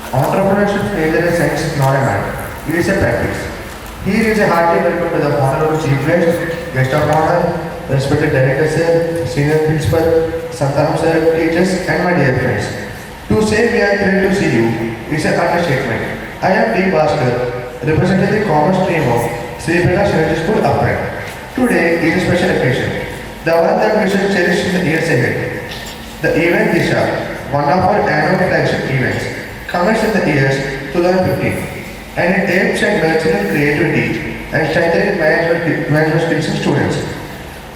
Entrepreneurship failure is science, not a man. It is a practice. Here is a hearty welcome to the Honorable Chief Guest of Honor, respected Director Sir, Senior Principal, Santanam Sir, teachers, and my dear friends. To say we are thrilled to see you is an understatement. I am P. Bhaskar, representing the commerce stream of Sri Prakash Synergy School, Upright. Today is a special occasion, the one that we should cherish in the years ahead. The event Disha, one of our annual flagship events, commenced in the years 2015, and it aims at nurturing creativity and strengthening management skills in students.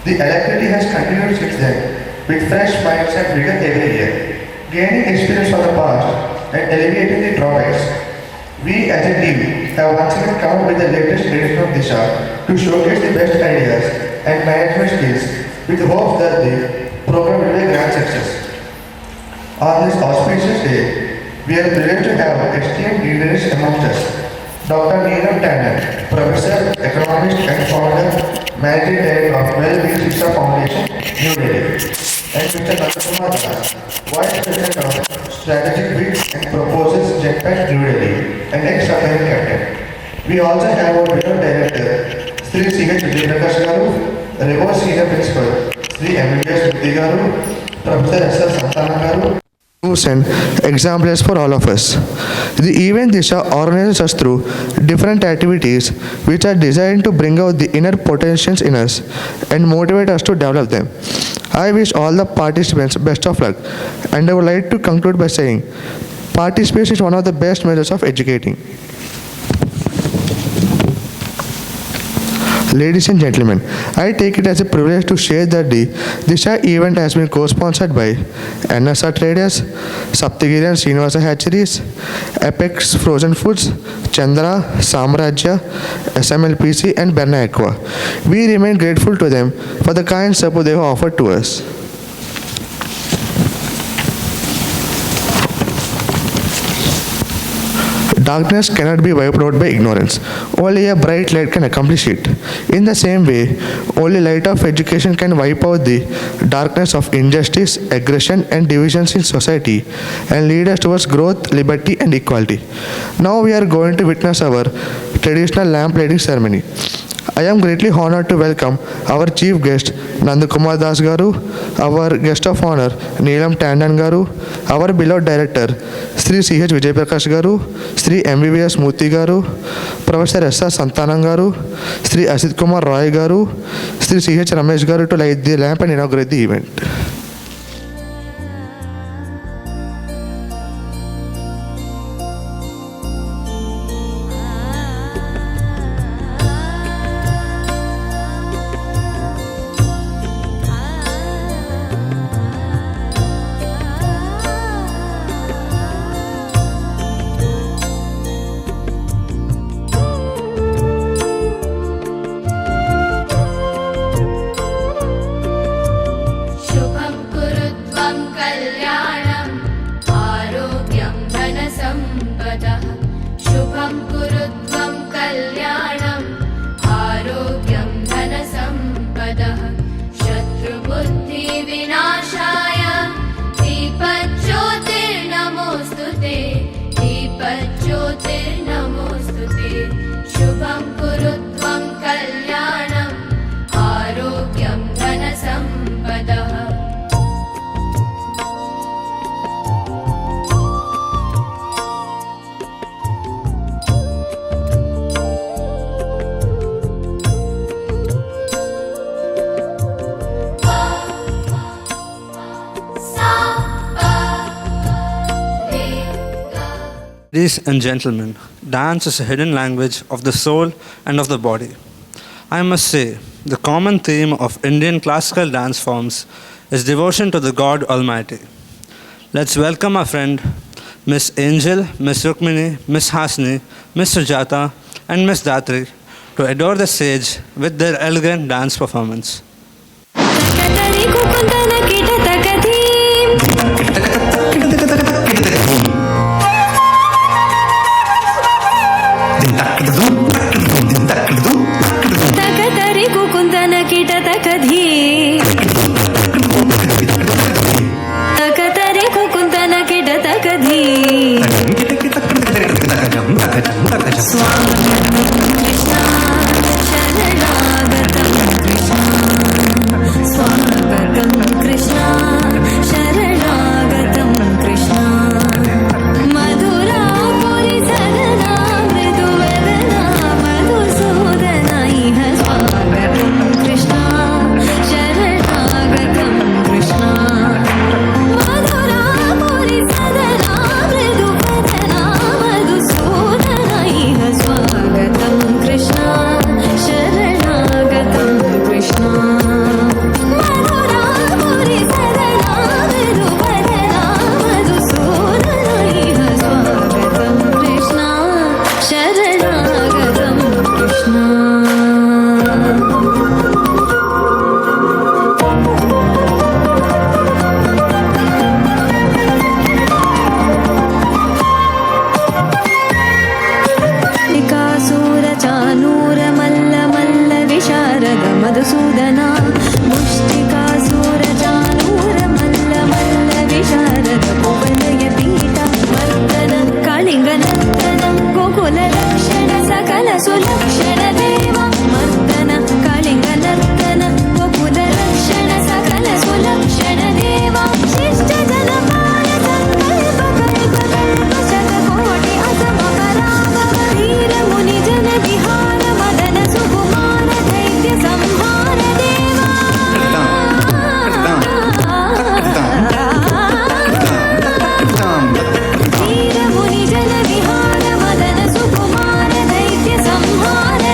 The activity has continued since then with fresh minds and vigor every year, gaining experience from the past and alleviating the drawbacks. We as a team have once again come up with the latest edition of Disha to showcase the best ideas and management skills with hopes that the program will be a grand success. On this auspicious day, we are privileged to have esteemed leaders amongst us. Dr. Neelam Tandon, Professor, Economist and Founder, Managing Director of Well-Being Shiksha Foundation, New Delhi, and Mr. Nandakumar Das, Vice President of Strategic Bids and Proposals, Jetpack, New Delhi, and ex-submarine captain. We also have our Bureau Director, Sri C.H. Prakash Garu, Revo Senior Principal, Sri M.V.S. Murthy Garu, Professor S.R. Santana Garu, and examples for all of us. The event Disha organizes us through different activities which are designed to bring out the inner potentials in us and motivate us to develop them. I wish all the participants best of luck, and I would like to conclude by saying participation is one of the best measures of educating. Ladies and gentlemen, I take it as a privilege to share that the Disha event has been co-sponsored by NSR Traders, Saptagiri and Srinivasa Hatcheries, Apex Frozen Foods, Chandra, Samrajya, SMLPC and Berna Aqua. We remain grateful to them for the kind support they have offered to us. Darkness cannot be wiped out by ignorance. Only a bright light can accomplish it. In the same way, only light of education can wipe out the darkness of injustice, aggression, and divisions in society and lead us towards growth, liberty, and equality. Now we are going to witness our traditional lamp lighting ceremony. I am greatly honored to welcome our chief guest Nandakumar Das Garu, our guest of honor Neelam Tandon Garu, our beloved director Sri C.H. Vijay Prakash Garu, Sri MBBS Murthy Garu, Professor S.R. Santanam Garu, Sri Asit Kumar Roy Garu, Sri C.H. Ramesh Garu to light the lamp and inaugurate the event. Ladies and gentlemen, dance is a hidden language of the soul and of the body. I must say, the common theme of Indian classical dance forms is devotion to the God Almighty. Let's welcome our friend, Miss Angel, Miss Rukmini, Miss Hasni, Miss Sujata, and Miss Datri to adore the stage with their elegant dance performance.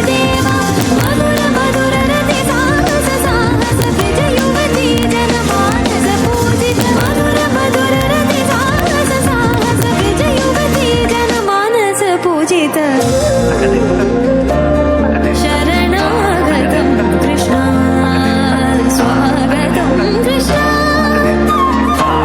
Dewa विराजित शरणागतं कृष्ण स्वागतं Krishna Krishna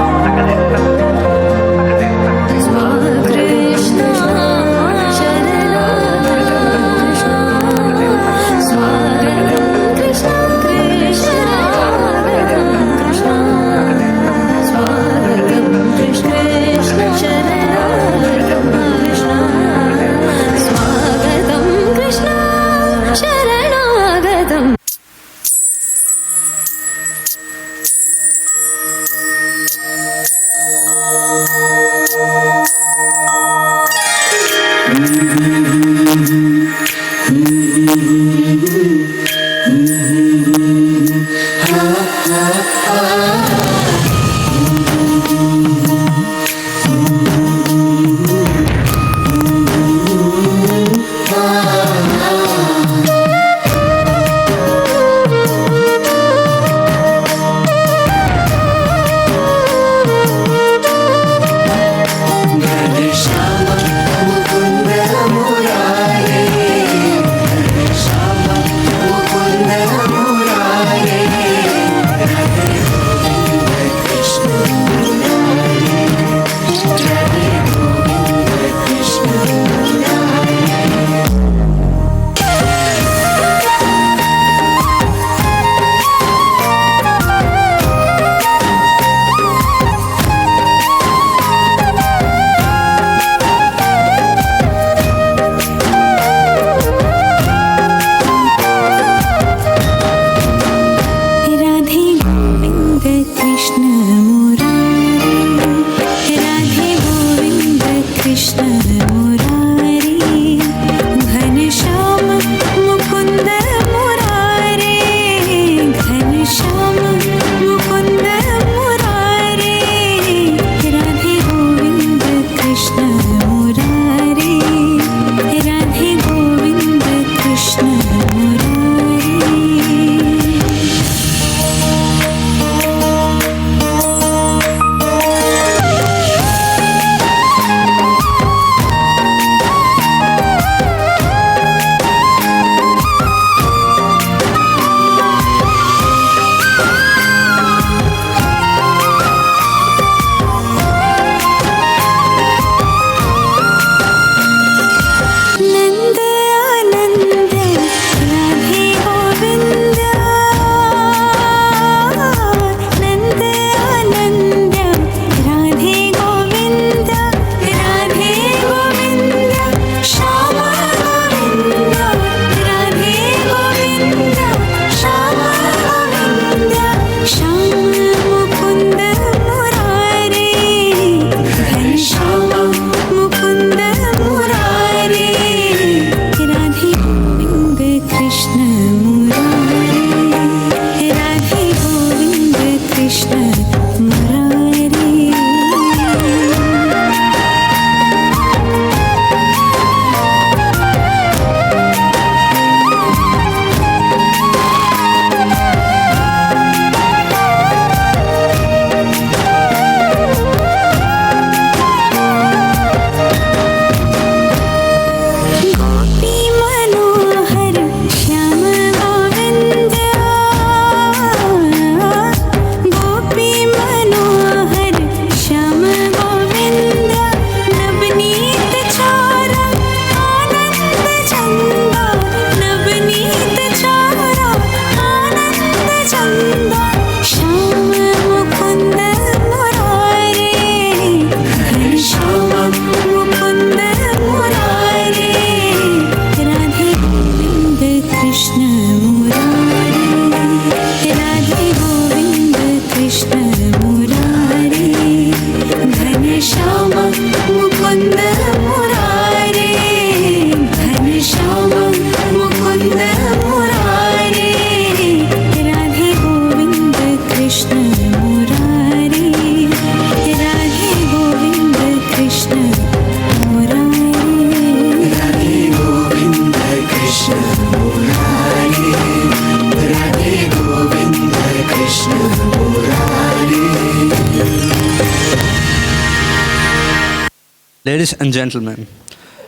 Ladies and gentlemen,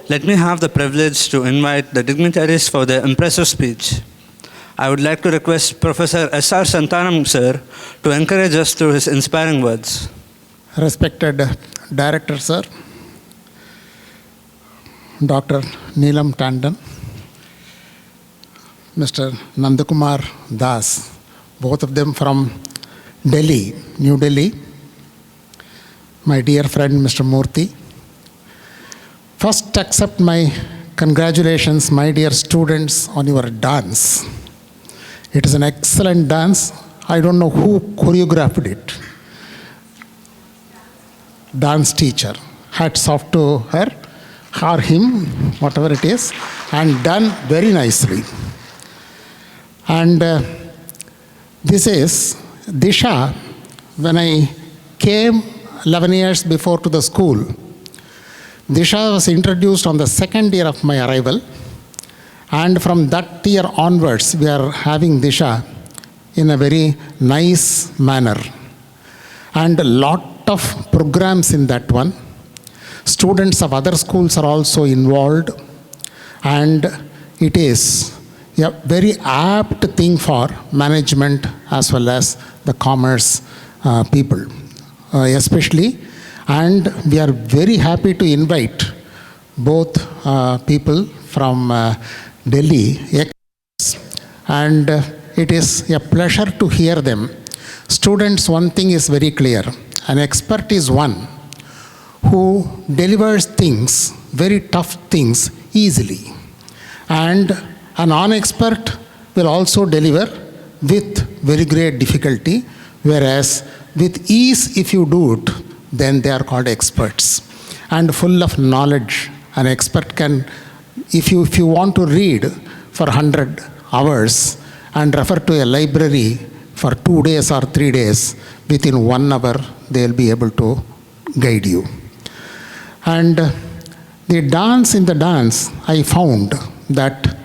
let me have the privilege to invite the dignitaries for their impressive speech. I would like to request Professor S.R. Santanam, sir, to encourage us through his inspiring words. Respected Director, sir, Dr. Neelam Tandon, Mr. Nandakumar Das, both of them from Delhi, New Delhi, my dear friend Mr. Murthy. First, accept my congratulations, my dear students, on your dance. It is an excellent dance. I don't know who choreographed it. Dance teacher. Hats off to her or him, whatever it is, and done very nicely. And this is Disha. When I came 11 years before to the school, Disha was introduced on the second year of my arrival. And from that year onwards, we are having Disha in a very nice manner. And a lot of programs in that one. Students of other schools are also involved. And it is a very apt thing for management as well as the commerce people, especially. And we are very happy to invite both people from Delhi. And it is a pleasure to hear them. Students, one thing is very clear. An expert is one who delivers things, very tough things, easily. And a non-expert will also deliver with very great difficulty, whereas with ease, if you do it, then they are called experts. And full of knowledge, an expert can, if you want to read for 100 hours and refer to a library for 2 days or 3 days, within 1 hour, they will be able to guide you. And the dance in the dance, I found that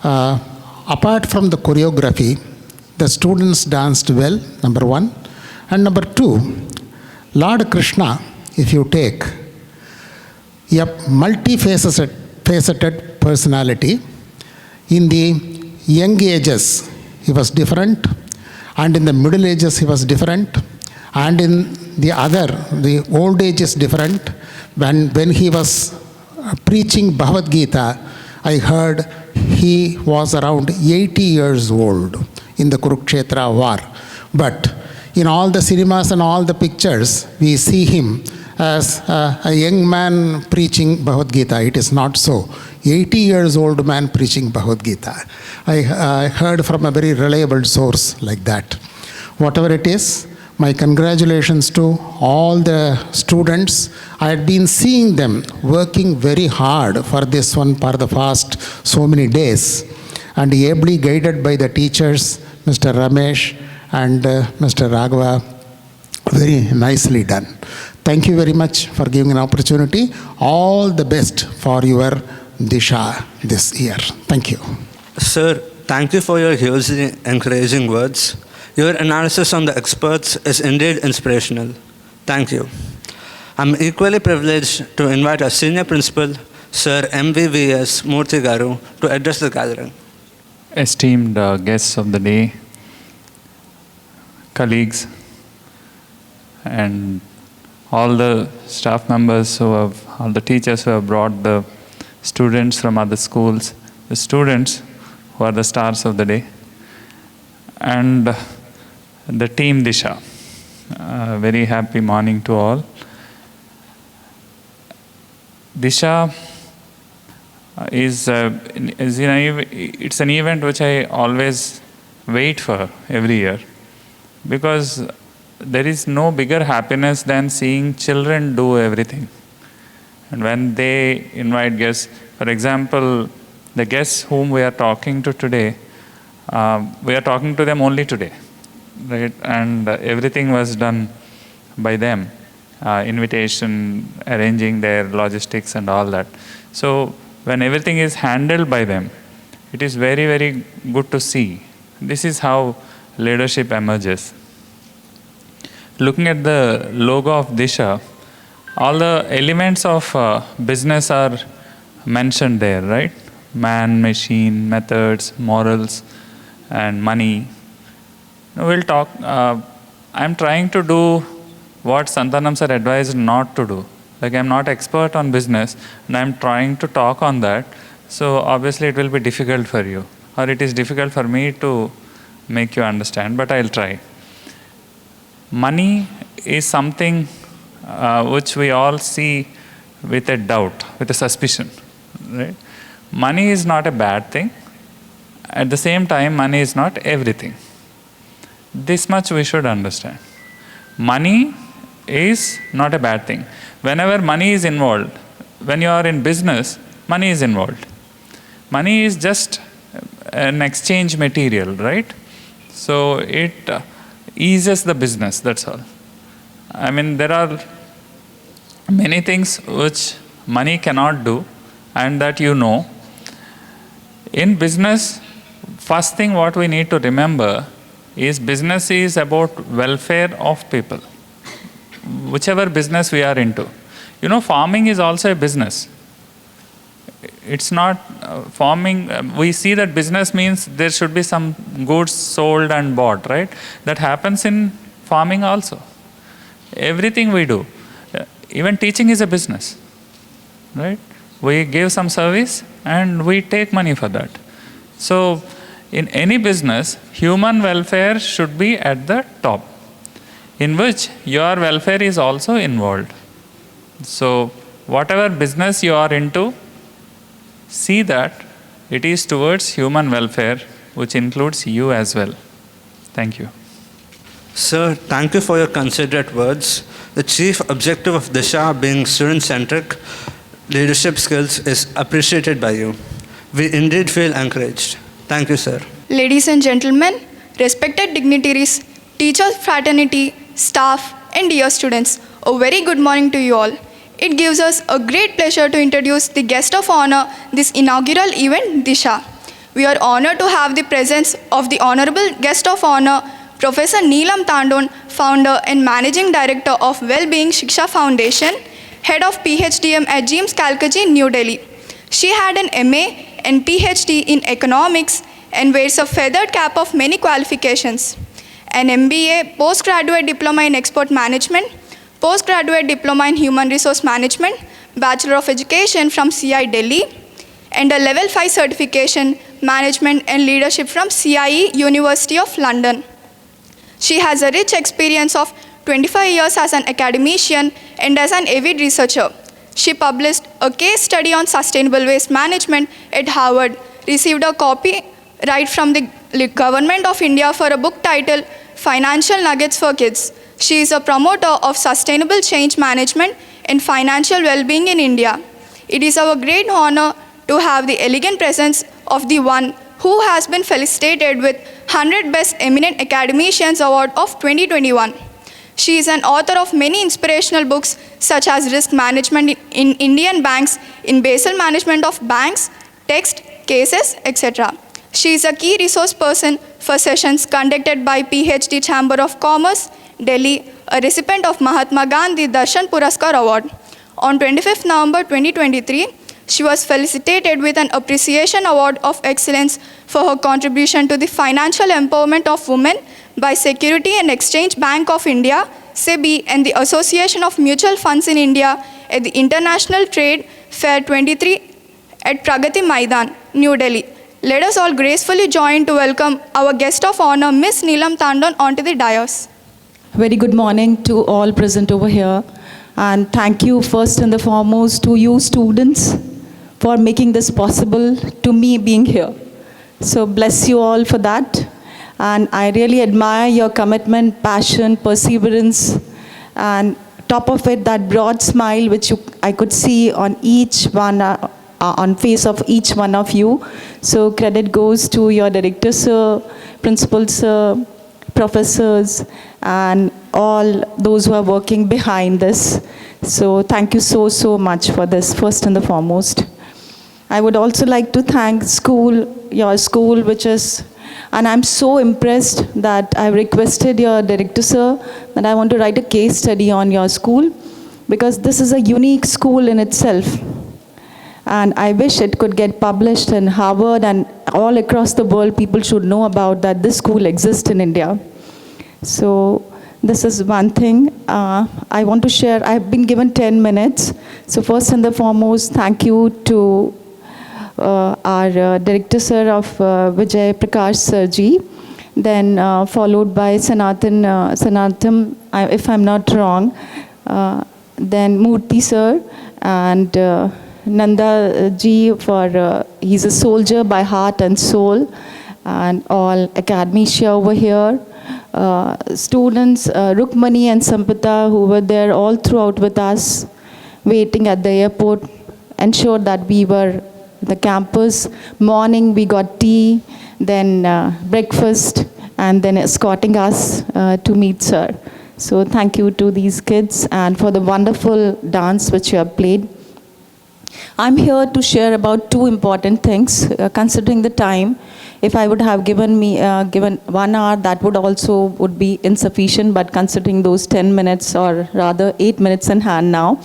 apart from the choreography, the students danced well, number one. And number two, Lord Krishna, if you take a multifaceted personality, in the young ages, he was different, and in the middle ages, he was different, and in the old age is different. When he was preaching Bhagavad Gita, I heard he was around 80 years old in the Kurukshetra war. But in all the cinemas and all the pictures, we see him as a young man preaching Bhagavad Gita. It is not so. 80 years old man preaching Bhagavad Gita. I heard from a very reliable source like that. Whatever it is, my congratulations to all the students. I had been seeing them working very hard for this one for the past so many days, and ably guided by the teachers, Mr. Ramesh and Mr. Raghava. Very nicely done. Thank you very much for giving an opportunity. All the best for your Disha this year. Thank you. Sir, thank you for your hugely encouraging words. Your analysis on the experts is indeed inspirational. Thank you. I'm equally privileged to invite our senior principal, Sir MVVS Murthy Garu, to address the gathering. Esteemed guests of the day, colleagues, and all the staff members all the teachers who have brought the students from other schools, the students who are the stars of the day, and the team Disha. Very happy morning to all. Disha it's an event which I always wait for every year, because there is no bigger happiness than seeing children do everything. And when they invite guests, for example, the guests whom we are talking to today, we are talking to them only today, right? And everything was done by them, invitation, arranging their logistics and all that. So when everything is handled by them, it is very, very good to see. This is how leadership emerges. Looking at the logo of Disha, all the elements of business are mentioned there, right? Man, machine, methods, morals, and money. We'll talk. I'm trying to do what Santanam sir advised not to do. Like, I'm not expert on business, and I'm trying to talk on that. So obviously it will be difficult for you, or it is difficult for me to make you understand, but I'll try. Money is something which we all see with a doubt, with a suspicion, right? Money is not a bad thing. At the same time, money is not everything. This much we should understand. Money is not a bad thing. Whenever money is involved, when you are in business, money is involved. Money is just an exchange material, right? So it eases the business, that's all. I mean, there are many things which money cannot do, and that you know. In business, first thing what we need to remember is business is about welfare of people. Whichever business we are into. You know, farming is also a business. It's not farming. We see that business means there should be some goods sold and bought, right? That happens in farming also. Everything we do, even teaching is a business, right? We give some service and we take money for that. So in any business, human welfare should be at the top, in which your welfare is also involved. So whatever business you are into, see that it is towards human welfare, which includes you as well. Thank you. Sir, thank you for your considerate words. The chief objective of Disha being student-centric leadership skills is appreciated by you. We indeed feel encouraged. Thank you, sir. Ladies and gentlemen, respected dignitaries, teachers fraternity, staff, and dear students, a very good morning to you all. It gives us a great pleasure to introduce the guest of honor this inaugural event, Disha. We are honored to have the presence of the honorable guest of honor, Professor Neelam Tandon, founder and managing director of Wellbeing Shiksha Foundation, head of PhDM at GIMS Calcutta, New Delhi. She had an MA and PhD in economics and wears a feathered cap of many qualifications. An MBA, postgraduate diploma in export management, postgraduate diploma in human resource management, Bachelor of Education from CI Delhi, and a level 5 certification, management and leadership from CIE University of London. She has a rich experience of 25 years as an academician and as an avid researcher. She published a case study on sustainable waste management at Harvard, received a copyright from the Government of India for a book titled Financial Nuggets for Kids. She is a promoter of sustainable change management and financial well-being in India. It is our great honor to have the elegant presence of the one who has been felicitated with 100 Best Eminent Academicians Award of 2021. She is an author of many inspirational books such as Risk Management in Indian Banks, in Basel Management of Banks, Text, Cases, etc. She is a key resource person for sessions conducted by PhD Chamber of Commerce, Delhi, a recipient of Mahatma Gandhi Darshan Puraskar Award. On 25th November 2023, she was felicitated with an Appreciation Award of Excellence for her contribution to the financial empowerment of women by Security and Exchange Bank of India, SEBI, and the Association of Mutual Funds in India at the International Trade Fair 23 at Pragati Maidan, New Delhi. Let us all gracefully join to welcome our guest of honor, Ms. Neelam Tandon, onto the dais. Very good morning to all present over here. And thank you first and the foremost to you students for making this possible to me being here. So bless you all for that. And I really admire your commitment, passion, perseverance, and top of it, that broad smile which I could see on each one, on face of each one of you. So credit goes to your director, sir, principal, sir, professors, and all those who are working behind this. So thank you so, so much for this, first and the foremost. I would also like to thank your school, which is, and I'm so impressed that I requested your director, sir, that I want to write a case study on your school, because this is a unique school in itself. And I wish it could get published in Harvard and all across the world. People should know about that this school exists in India. So this is one thing I want to share. I've been given 10 minutes. So first and the foremost, thank you to our Director Sir of Prakash Synergy, then followed by Sanatam, if I'm not wrong, then Murthy Sir, and Nanda ji for, he's a soldier by heart and soul, and all academia over here. Students, Rukmani and Sampita, who were there all throughout with us, waiting at the airport, ensured that we were the campus. Morning we got tea, then breakfast, and then escorting us to meet sir. So thank you to these kids and for the wonderful dance which you have played. I'm here to share about two important things, considering the time. If I would have given 1 hour, that would be insufficient, but considering those 10 minutes, or rather 8 minutes in hand now.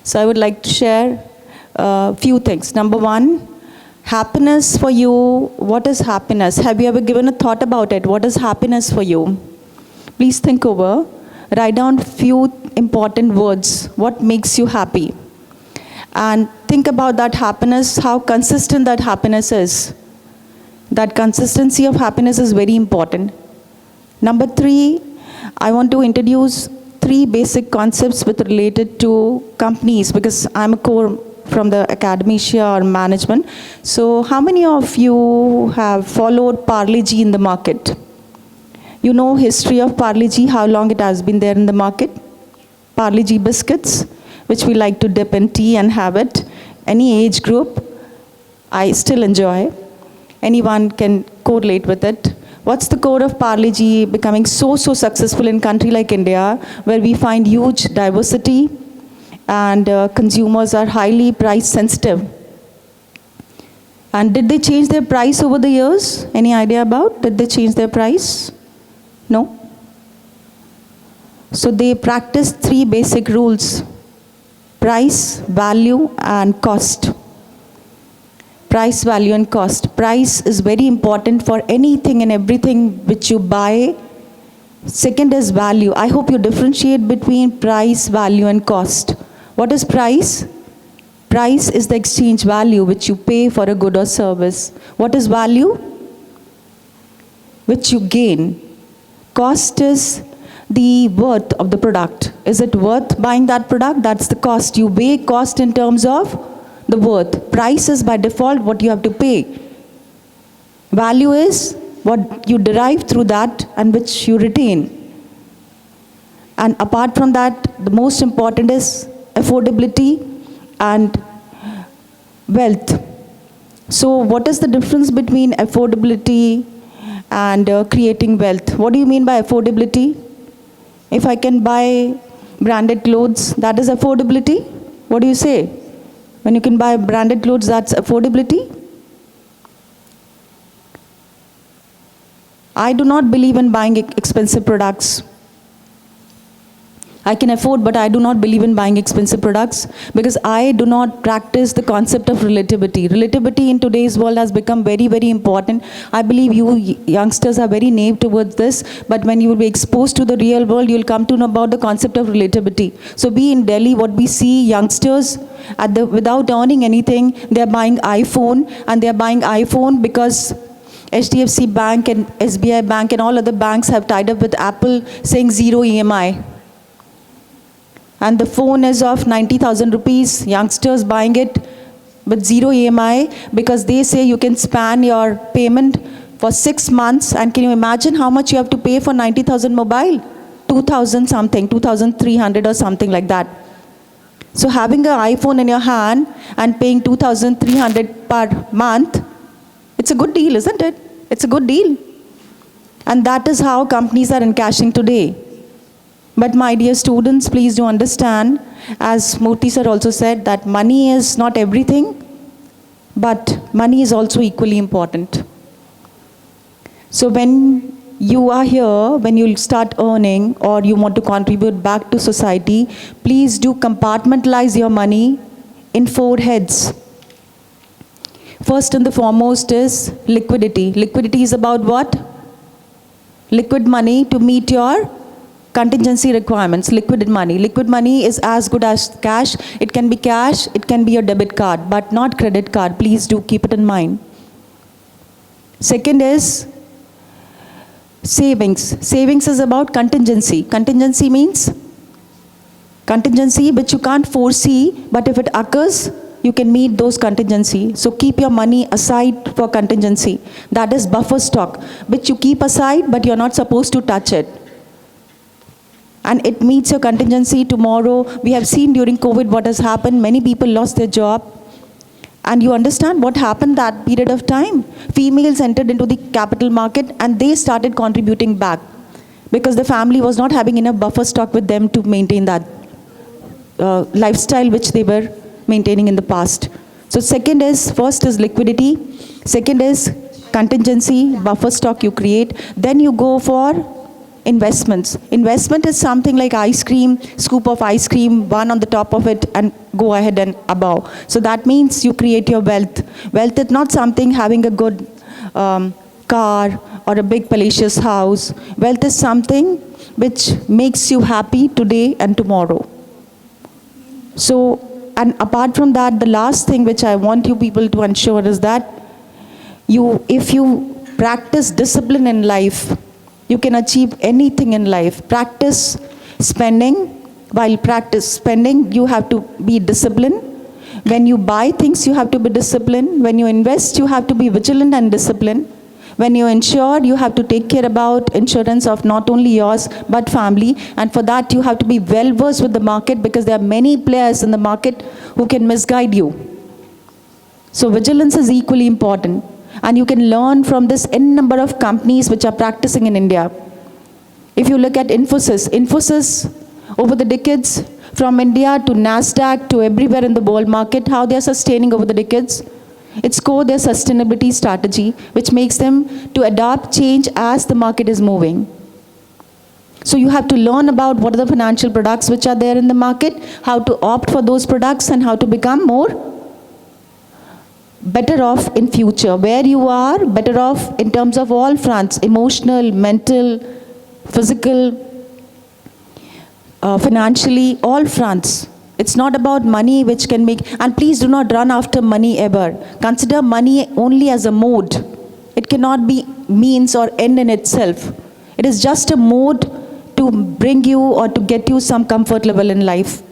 So I would like to share a few things. Number one, happiness for you. What is happiness? Have you ever given a thought about it? What is happiness for you? Please think over. Write down few important words. What makes you happy? And think about that happiness, how consistent that happiness is. That consistency of happiness is very important. Number three, I want to introduce 3 basic concepts with related to companies, because I'm a core from the academia or management. So how many of you have followed Parle G in the market? You know history of Parle G, how long it has been there in the market? Parle G biscuits, which we like to dip in tea and have it. Any age group, I still enjoy. Anyone can correlate with it. What's the core of Parle G becoming so successful in a country like India, where we find huge diversity and consumers are highly price sensitive? And did they change their price over the years? Any idea about? Did they change their price? No? So they practice 3 basic rules: price, value, and cost. Price, value, and cost. Price is very important for anything and everything which you buy. Second is value. I hope you differentiate between price, value, and cost. What is price? Price is the exchange value which you pay for a good or service. What is value? Which you gain. Cost is the worth of the product. Is it worth buying that product? That's the cost. You weigh cost in terms of the worth. Price is by default what you have to pay. Value is what you derive through that and which you retain. And apart from that, the most important is affordability and wealth. So what is the difference between affordability and creating wealth? What do you mean by affordability? If I can buy branded clothes, that is affordability? What do you say? When you can buy branded clothes, that's affordability? I do not believe in buying expensive products. I can afford, but I do not believe in buying expensive products because I do not practice the concept of relativity. Relativity in today's world has become very, very important. I believe you youngsters are very naive towards this, but when you will be exposed to the real world, you'll come to know about the concept of relativity. So we in Delhi, what we see, youngsters without earning anything, they're buying iPhone, and they're buying iPhone because HDFC Bank and SBI Bank and all other banks have tied up with Apple saying 0 EMI. And the phone is of 90,000 rupees, youngsters buying it with 0 EMI because they say you can span your payment for 6 months. And can you imagine how much you have to pay for 90,000 mobile? 2,000 something, 2,300 or something like that. So having an iPhone in your hand and paying 2,300 per month, it's a good deal, isn't it? It's a good deal. And that is how companies are encashing today. But my dear students, please do understand, as Murthy sir also said, that money is not everything, but money is also equally important. So when you are here, when you start earning or you want to contribute back to society, please do compartmentalize your money in 4 heads. First and the foremost is liquidity. Liquidity is about what? Liquid money to meet your contingency requirements. Liquid money. Liquid money is as good as cash. It can be cash, it can be your debit card, but not credit card. Please do keep it in mind. Second is savings. Savings is about contingency. Contingency means contingency which you can't foresee, but if it occurs, you can meet those contingency. So keep your money aside for contingency. That is buffer stock, which you keep aside, but you're not supposed to touch it. And it meets your contingency tomorrow. We have seen during COVID what has happened. Many people lost their job. And you understand what happened that period of time? Females entered into the capital market and they started contributing back because the family was not having enough buffer stock with them to maintain that lifestyle which they were maintaining in the past. So first is liquidity. Second is contingency, buffer stock you create. Then you go for investments. Investment is something like ice cream, scoop of ice cream, one on the top of it and go ahead and above. So that means you create your wealth. Wealth is not something having a good car or a big palatial house. Wealth is something which makes you happy today and tomorrow. So, and apart from that, the last thing which I want you people to ensure is that if you practice discipline in life, you can achieve anything in life. Practice spending. While practice spending, you have to be disciplined. When you buy things, you have to be disciplined. When you invest, you have to be vigilant and disciplined. When you insure, you have to take care about insurance of not only yours, but family. And for that, you have to be well versed with the market because there are many players in the market who can misguide you. So vigilance is equally important. And you can learn from this n number of companies which are practicing in India. If you look at Infosys over the decades, from India to NASDAQ to everywhere in the world market, how they are sustaining over the decades, it's called their sustainability strategy, which makes them to adapt change as the market is moving. So you have to learn about what are the financial products which are there in the market, how to opt for those products and how to become better off in future. Where you are, better off in terms of all fronts, emotional, mental, physical, financially, all fronts. It's not about money which can make, and please do not run after money ever. Consider money only as a mode. It cannot be means or end in itself. It is just a mode to bring you or to get you some comfort level in life.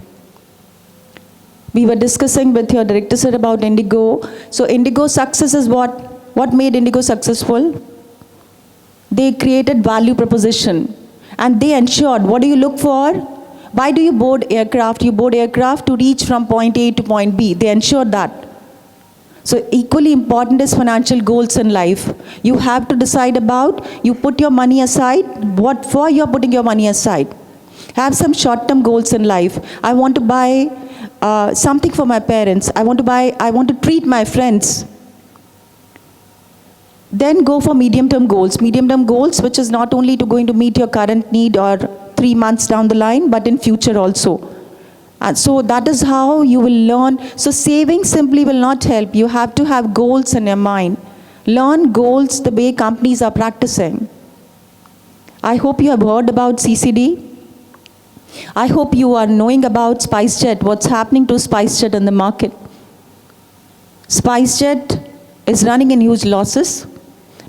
We were discussing with your director sir about Indigo. So Indigo success is what made Indigo successful? They created value proposition and they ensured, what do you look for? Why do you board aircraft? You board aircraft to reach from point A to point B. They ensured that. So equally important is financial goals in life. You have to decide about, you put your money aside, what for you're putting your money aside. Have some short-term goals in life. I want to buy something for my parents. I want to treat my friends. Then go for medium-term goals. Medium-term goals, which is not only going to meet your current need or 3 months down the line, but in future also. And so that is how you will learn. So saving simply will not help. You have to have goals in your mind. Learn goals the way companies are practicing. I hope you have heard about CCD. I hope you are knowing about SpiceJet, what's happening to SpiceJet in the market. SpiceJet is running in huge losses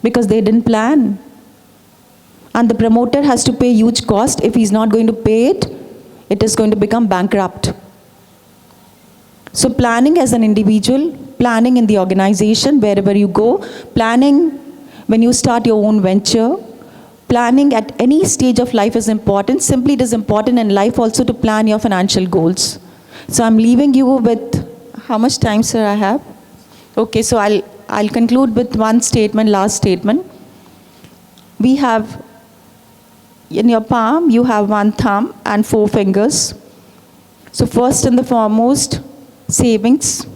because they didn't plan. And the promoter has to pay huge cost. If he's not going to pay it, it is going to become bankrupt. So planning as an individual, planning in the organization, wherever you go, planning when you start your own venture, planning at any stage of life is important. Simply it is important in life also to plan your financial goals. So I'm leaving you with, how much time, sir, I have? Okay, so I'll conclude with one statement, last statement. We have, in your palm, you have 1 thumb and 4 fingers. So first and the foremost, savings,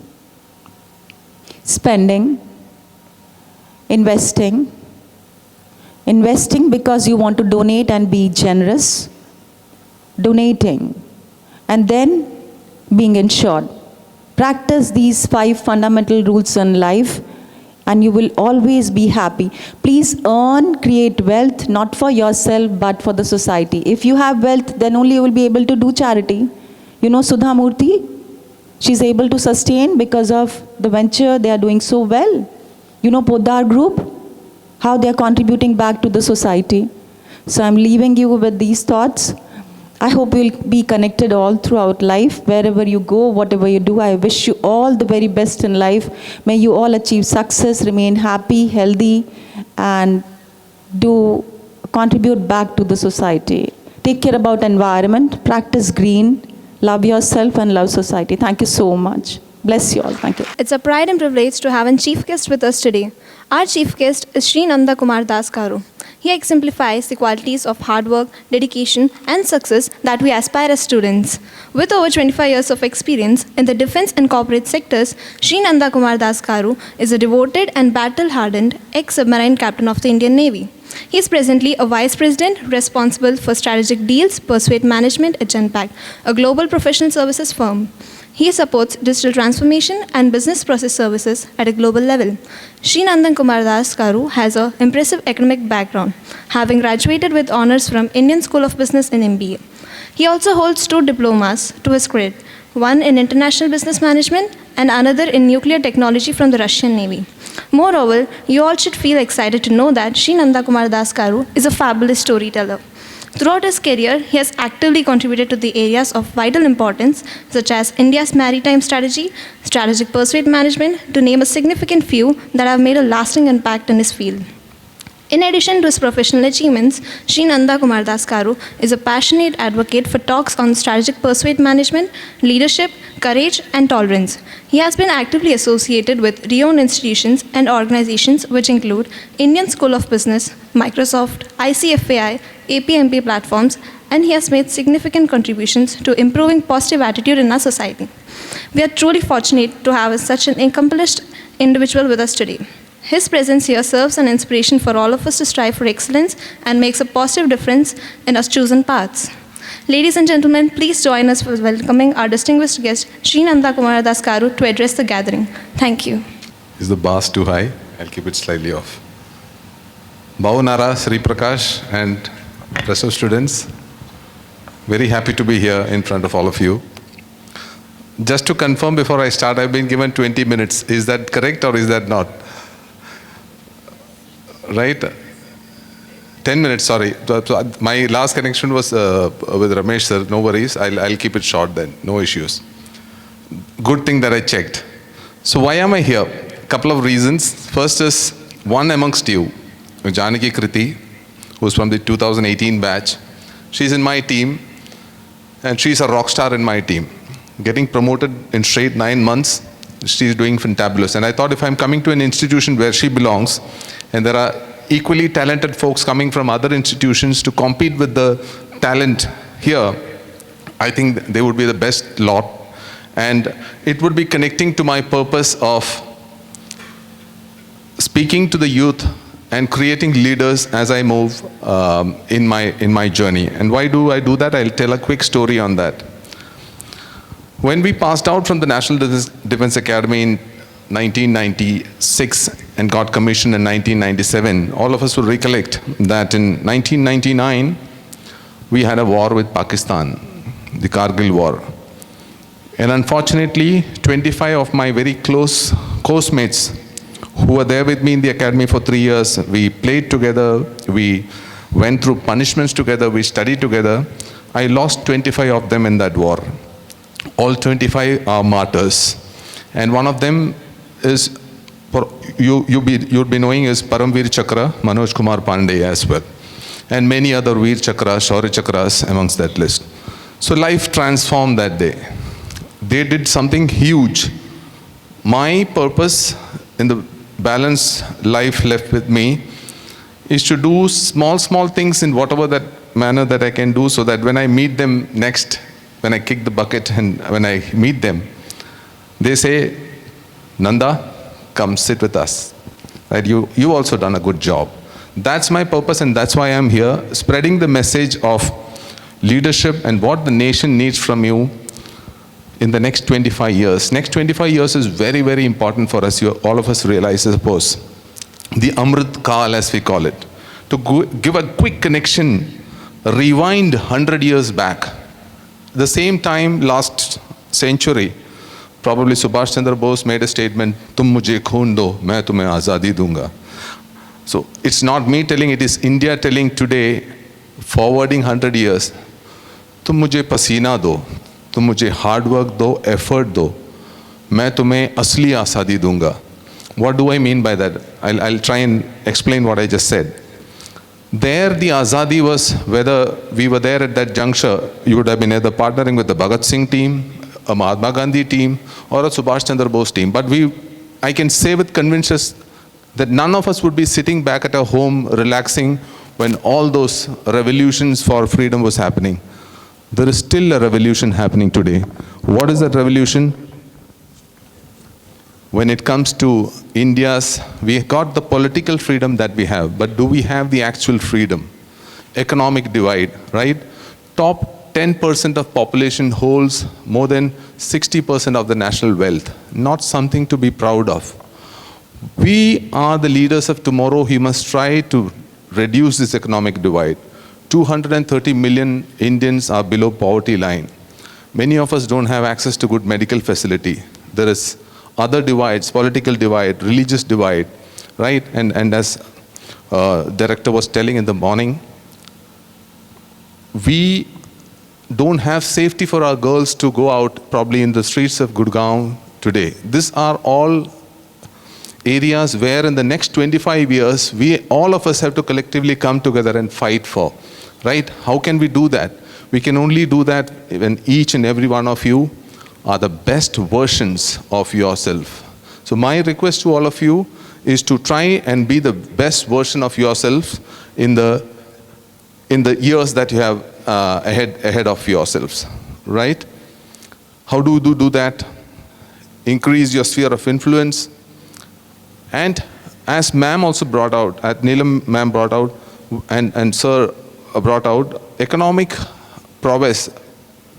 spending, investing. Investing because you want to donate and be generous. Donating. And then being insured. Practice these 5 fundamental rules in life and you will always be happy. Please earn, create wealth, not for yourself, but for the society. If you have wealth, then only you will be able to do charity. You know Sudha Murthy? She's able to sustain because of the venture. They are doing so well. You know Poddar Group? How they are contributing back to the society. So I'm leaving you with these thoughts. I hope you'll be connected all throughout life. Wherever you go, whatever you do, I wish you all the very best in life. May you all achieve success, remain happy, healthy, and contribute back to the society. Take care about environment, practice green, love yourself and love society. Thank you so much. Bless you all. Thank you. It's a pride and privilege to have a chief guest with us today. Our chief guest is Sri Nanda Kumar Das Karu. He exemplifies the qualities of hard work, dedication, and success that we aspire as students. With over 25 years of experience in the defense and corporate sectors, Sri Nanda Kumar Das Karu is a devoted and battle-hardened ex-submarine captain of the Indian Navy. He is presently a vice president responsible for strategic deals, pursuit management at Genpact, a global professional services firm. He supports digital transformation and business process services at a global level. Sri Nandan Kumar Das Karu has an impressive academic background, having graduated with honors from Indian School of Business in MBA. He also holds 2 diplomas to his credit, one in international business management and another in nuclear technology from the Russian Navy. Moreover, you all should feel excited to know that Sri Nanda Kumar Das Karu is a fabulous storyteller. Throughout his career, he has actively contributed to the areas of vital importance such as India's maritime strategy, strategic pursuit management, to name a significant few that have made a lasting impact in his field. In addition to his professional achievements, Sri Nanda Kumar Das Karu is a passionate advocate for talks on strategic pursuit management, leadership, courage, and tolerance. He has been actively associated with renowned institutions and organizations which include Indian School of Business, Microsoft, ICFAI, APMP platforms, and he has made significant contributions to improving positive attitude in our society. We are truly fortunate to have such an accomplished individual with us today. His presence here serves an inspiration for all of us to strive for excellence and makes a positive difference in our chosen paths. Ladies and gentlemen, please join us for welcoming our distinguished guest, Sri Nanda Kumar Das Karu, to address the gathering. Thank you. Is the bars too high? I'll keep it slightly off. Bhavunara, Sri Prakash, and rest of students, very happy to be here in front of all of you. Just to confirm before I start, I've been given 20 minutes. Is that correct or is that not? Right? 10 minutes, sorry. My last connection was with Ramesh sir. No worries. I'll keep it short then. No issues. Good thing that I checked. So why am I here? Couple of reasons. First is one amongst you, Janaki Kriti, who's from the 2018 batch. She's in my team and she's a rock star in my team. Getting promoted in straight 9 months, she's doing fantabulous. And I thought if I'm coming to an institution where she belongs, and there are equally talented folks coming from other institutions to compete with the talent here, I think they would be the best lot. And it would be connecting to my purpose of speaking to the youth and creating leaders as I move in my journey. And why do I do that? I'll tell a quick story on that. When we passed out from the National Defense Academy in 1996 and got commissioned in 1997, all of us will recollect that in 1999, we had a war with Pakistan, the Kargil War. And unfortunately, 25 of my very close course mates who were there with me in the academy for 3 years, we played together, we went through punishments together, we studied together. I lost 25 of them in that war. All 25 are martyrs. And one of them is, you'll be knowing, is Paramveer Chakra, Manoj Kumar Pandey as well. And many other Veer Chakras, Shaurya Chakras amongst that list. So life transformed that day. They did something huge. My purpose in the balanced life left with me is to do small things in whatever that manner that I can do, so that when I meet them next, when I kick the bucket and when I meet them, they say, Nanda, come sit with us. Right? You also done a good job. That's my purpose, and that's why I'm here, spreading the message of leadership and what the nation needs from you. in the next 25 years. Next 25 years is very, very important for us. All of us realize, I suppose. The Amrit Kaal, as we call it. To give a quick connection, rewind 100 years back. The same time last century, probably Subhash Chandra Bose made a statement, "Tum mujhe khoon do, main tumhe azadi dunga." So it's not me telling, it is India telling today, forwarding 100 years, "Tum mujhe pasina do, tum mujhe hard work do, effort do, main tumhe asli azadi dunga." What do I mean by that? I'll try and explain what I just said. There, the azadi was, whether we were there at that juncture, you would have been either partnering with the Bhagat Singh team, a Mahatma Gandhi team, or a Subhash Chandra Bose team. But I can say with conviction that none of us would be sitting back at our home relaxing when all those revolutions for freedom was happening. There is still a revolution happening today. What is that revolution? When it comes to India's, we got the political freedom that we have, but do we have the actual freedom? Economic divide, right? Top 10% of population holds more than 60% of the national wealth. Not something to be proud of. We are the leaders of tomorrow. We must try to reduce this economic divide. 230 million Indians are below poverty line. Many of us don't have access to good medical facility. There is other divides, political divide, religious divide, right? And as director was telling in the morning, we don't have safety for our girls to go out probably in the streets of Gurgaon today. These are all areas where in the next 25 years, all of us have to collectively come together and fight for, right? How can we do that? We can only do that when each and every one of you are the best versions of yourself. So my request to all of you is to try and be the best version of yourself in the years that you have ahead of yourselves, right? How do you do that? Increase your sphere of influence. And as ma'am also brought out, as Neelam ma'am brought out, and sir brought out, economic prowess,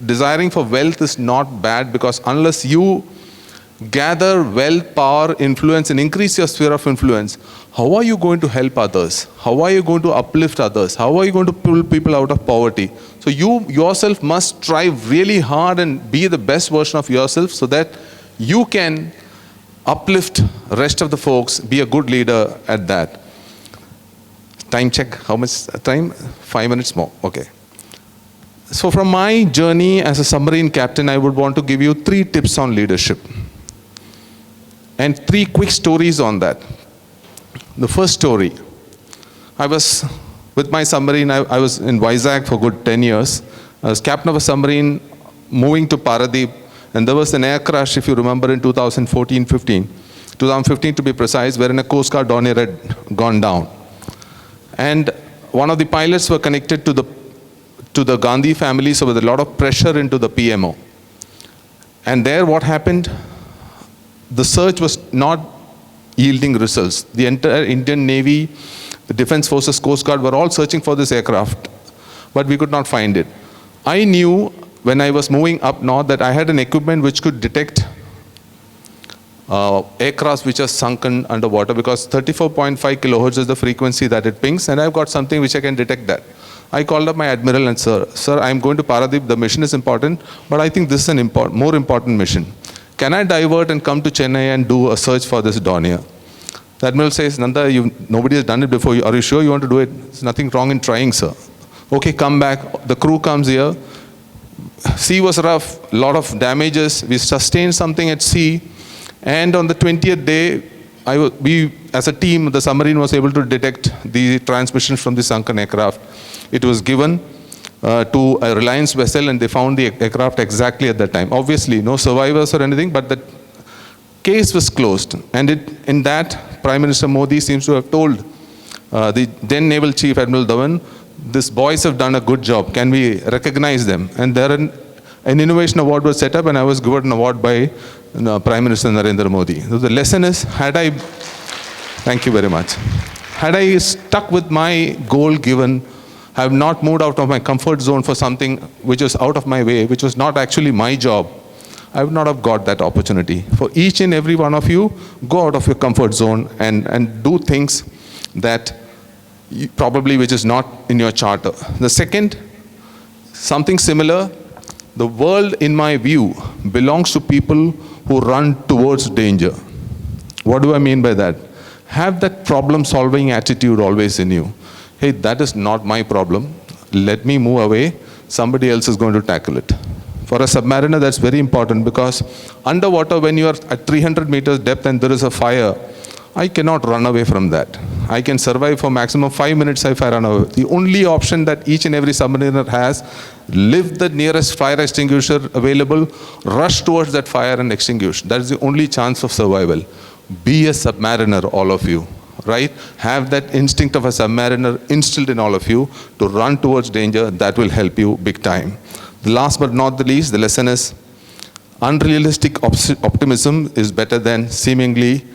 desiring for wealth is not bad, because unless you gather wealth, power, influence, and increase your sphere of influence, how are you going to help others? How are you going to uplift others? How are you going to pull people out of poverty? So you yourself must strive really hard and be the best version of yourself so that you can uplift rest of the folks, be a good leader at that. Time check, how much time? 5 minutes more, okay. So from my journey as a submarine captain, I would want to give you 3 tips on leadership. And 3 quick stories on that. The first story, I was with my submarine, I was in Vizag for good 10 years. I was captain of a submarine moving to Paradeep, and there was an air crash, if you remember, in 2015 to be precise, wherein a Coast Guard Dornier had gone down. And one of the pilots were connected to the Gandhi family, so with a lot of pressure into the PMO. And there what happened, the search was not yielding results. The entire Indian Navy, the Defense Forces, Coast Guard were all searching for this aircraft, but we could not find it. I knew when I was moving up north that I had an equipment which could detect aircrafts which are sunken underwater, because 34.5 kilohertz is the frequency that it pings, and I've got something which I can detect that. I called up my admiral and sir, I'm going to Paradeep, the mission is important, but I think this is an more important mission. Can I divert and come to Chennai and do a search for this Dornier? The admiral says, Nanda, nobody has done it before. Are you sure you want to do it? There's nothing wrong in trying, sir. Okay, come back. The crew comes here. Sea was rough, a lot of damages. We sustained something at sea. And on the 20th day, we, as a team, the submarine was able to detect the transmissions from the sunken aircraft. It was given to a Reliance vessel, and they found the aircraft exactly at that time. Obviously, no survivors or anything, but the case was closed. And in that, Prime Minister Modi seems to have told the then Naval Chief Admiral Dhawan, these boys have done a good job. Can we recognize them? And there an innovation award was set up, and I was given an award by Prime Minister Narendra Modi. So the lesson is, thank you very much. Had I stuck with my goal given, I have not moved out of my comfort zone for something which was out of my way, which was not actually my job, I would not have got that opportunity. For each and every one of you, go out of your comfort zone and do things that probably which is not in your charter. The second, something similar, the world in my view belongs to people who run towards danger. What do I mean by that? Have that problem solving attitude always in you. Hey, that is not my problem. Let me move away. Somebody else is going to tackle it. For a submariner, that's very important, because underwater, when you are at 300 meters depth and there is a fire, I cannot run away from that. I can survive for maximum 5 minutes if I run away. The only option that each and every submariner has, lift the nearest fire extinguisher available, rush towards that fire and extinguish. That is the only chance of survival. Be a submariner, all of you, right? Have that instinct of a submariner instilled in all of you to run towards danger. That will help you big time. The last but not the least, the lesson is unrealistic optimism is better than seemingly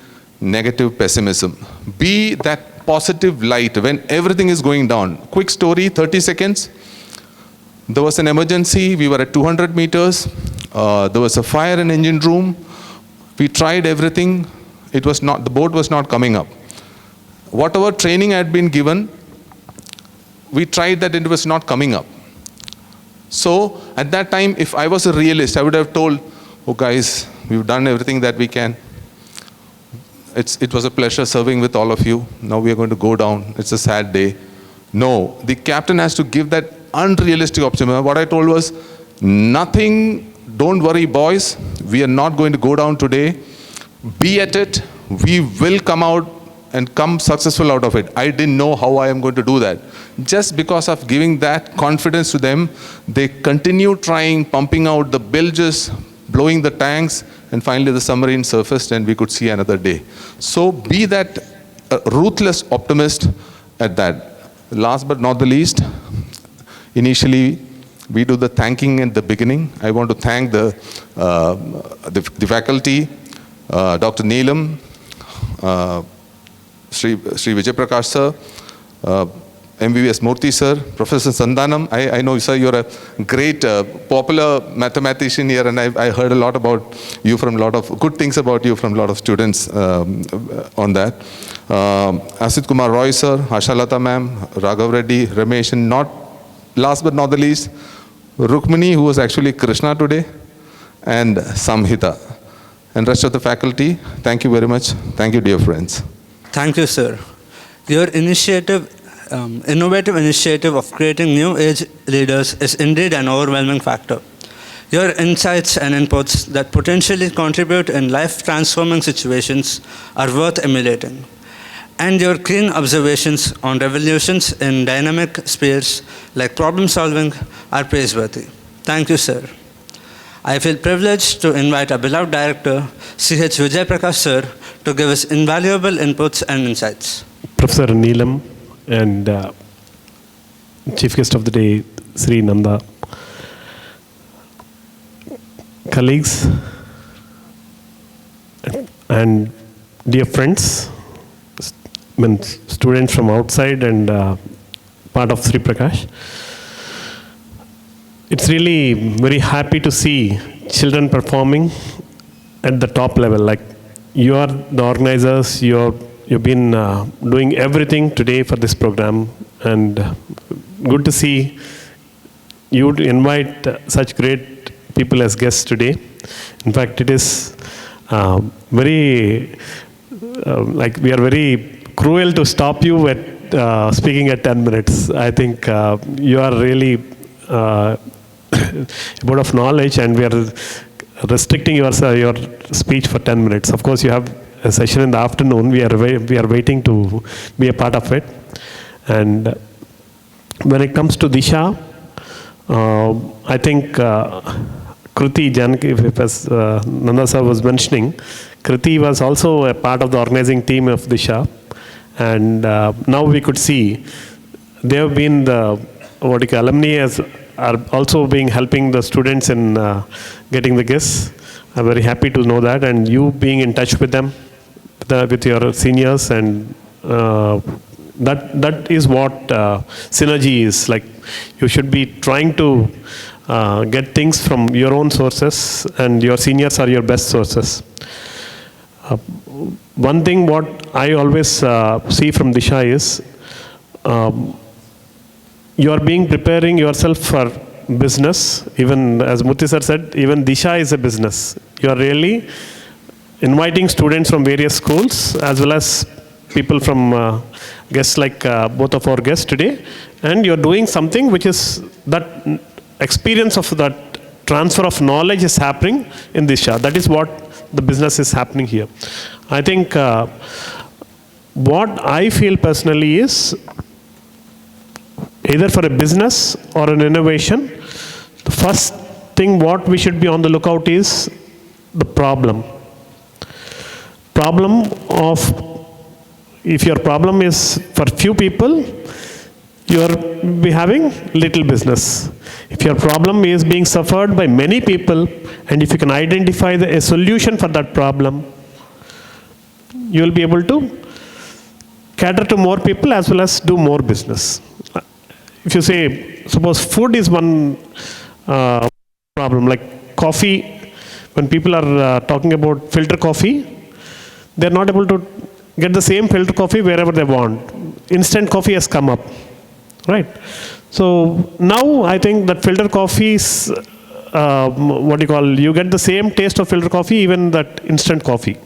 negative pessimism. Be that positive light when everything is going down. Quick story, 30 seconds. There was an emergency. We were at 200 meters. There was a fire in engine room. We tried everything. The boat was not coming up. Whatever training had been given, we tried that, it was not coming up. So at that time, if I was a realist, I would have told, oh guys, we've done everything that we can. It was a pleasure serving with all of you. Now we are going to go down. It's a sad day. No, the captain has to give that unrealistic optimism. What I told was, nothing, don't worry boys, we are not going to go down today. Be at it. We will come out and come successful out of it. I didn't know how I am going to do that. Just because of giving that confidence to them, they continue trying, pumping out the bilges, blowing the tanks, and finally the submarine surfaced and we could see another day. So be that ruthless optimist at that. Last but not the least, initially we do the thanking at the beginning. I want to thank the faculty, Dr. Neelam, Sri Vijay Prakash sir, MVS Murthy sir, Professor Sandanam. I know, sir, you're a great popular mathematician here, and I heard a lot about you from a lot of good things about you from a lot of students on that. Asit Kumar Roy sir, Ashalata ma'am, Raghav Reddy, Ramesh, and last but not the least, Rukmini, who was actually Krishna today, and Samhita, and rest of the faculty. Thank you very much. Thank you, dear friends. Thank you, sir. Your innovative initiative of creating new age leaders is indeed an overwhelming factor. Your insights and inputs that potentially contribute in life-transforming situations are worth emulating. And your keen observations on revolutions in dynamic spheres like problem solving are praiseworthy. Thank you, sir. I feel privileged to invite our beloved director, C.H. Vijay Prakash sir, to give us invaluable inputs and insights. Professor Neelam and Chief Guest of the Day, Sri Nanda. Colleagues and dear friends, students from outside and part of Sri Prakash. It's really very happy to see children performing at the top level. Like, you are the organizers, you've been doing everything today for this program, and good to see you invite such great people as guests today. In fact, it is we are very cruel to stop you at speaking at 10 minutes. I think you are really board of knowledge, and we are restricting your speech for 10 minutes. Of course, you have a session in the afternoon. We are waiting to be a part of it. And when it comes to Disha, I think Kruti Janaki, as Nanda sir was mentioning, Kruti was also a part of the organizing team of Disha. And now we could see they have been the alumni are also helping the students in getting the guests. I'm very happy to know that, and you being in touch with them, with your seniors, and that is what synergy is. Like, you should be trying to get things from your own sources, and your seniors are your best sources. One thing what I always see from Disha is you are preparing yourself for business. Even as Muthi sir said, even Disha is a business. You are really inviting students from various schools as well as people from guests like both of our guests today, and you're doing something which is that experience of that transfer of knowledge is happening in Disha. That is what the business is happening here. I think what I feel personally is either for a business or an innovation, the first thing what we should be on the lookout is the problem. Problem of, if your problem is for few people, you'll be having little business. If your problem is being suffered by many people, and if you can identify a solution for that problem, you will be able to cater to more people as well as do more business. If you say, suppose food is one problem, like coffee, when people are talking about filter coffee, they're not able to get the same filter coffee wherever they want. Instant coffee has come up, right? So now I think that filter coffee is, you get the same taste of filter coffee, even that instant coffee.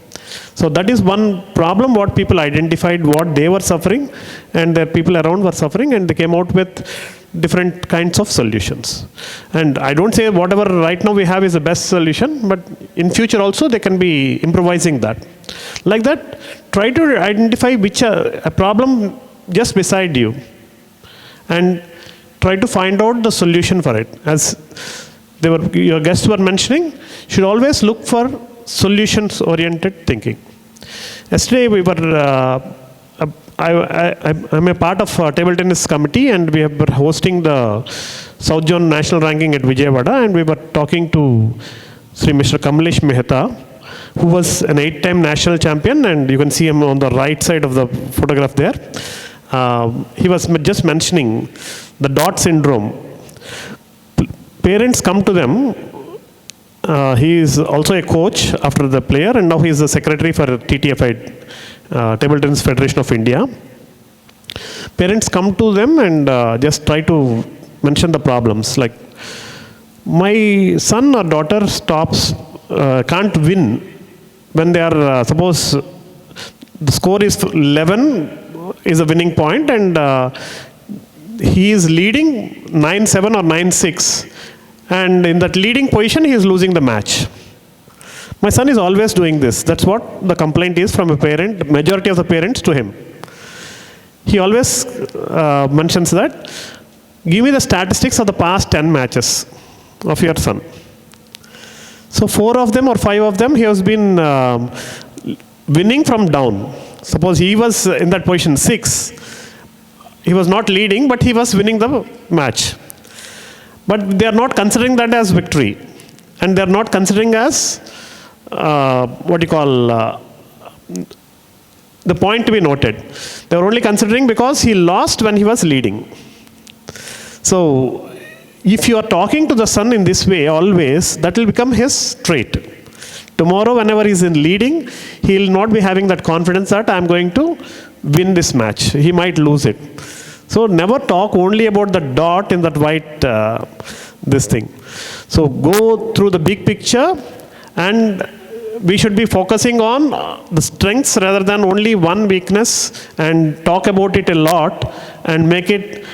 So that is one problem what people identified, what they were suffering, and the people around were suffering, and they came out with different kinds of solutions. And I don't say whatever right now we have is the best solution, but in future also they can be improvising that. Like that, try to identify which a problem just beside you, and try to find out the solution for it. As your guests were mentioning, should always look for solutions-oriented thinking. Yesterday we were, I'm a part of a table tennis committee, and we were hosting the South Zone National Ranking at Vijayawada, and we were talking to Sri Mr. Kamlesh Mehta, who was an 8-time national champion, and you can see him on the right side of the photograph there. He was just mentioning the DOT syndrome. Parents come to them. He is also a coach after the player, and now he is the secretary for TTFI, Table Tennis Federation of India. Parents come to them and just try to mention the problems, like, my son or daughter can't win when they are, suppose the score is 11 is a winning point, and he is leading 9-7 or 9-6. And in that leading position, he is losing the match. My son is always doing this. That's what the complaint is from a parent, majority of the parents to him. He always mentions that, give me the statistics of the past 10 matches of your son. So 4 of them or 5 of them, he has been winning from down. Suppose he was in that position 6. He was not leading, but he was winning the match. But they are not considering that as victory. And they are not considering as, the point to be noted. They are only considering because he lost when he was leading. So, if you are talking to the son in this way always, that will become his trait. Tomorrow, whenever he is in leading, he will not be having that confidence that I am going to win this match. He might lose it. So never talk only about the dot in that white this thing. So go through the big picture, and we should be focusing on the strengths rather than only one weakness, and talk about it a lot and make it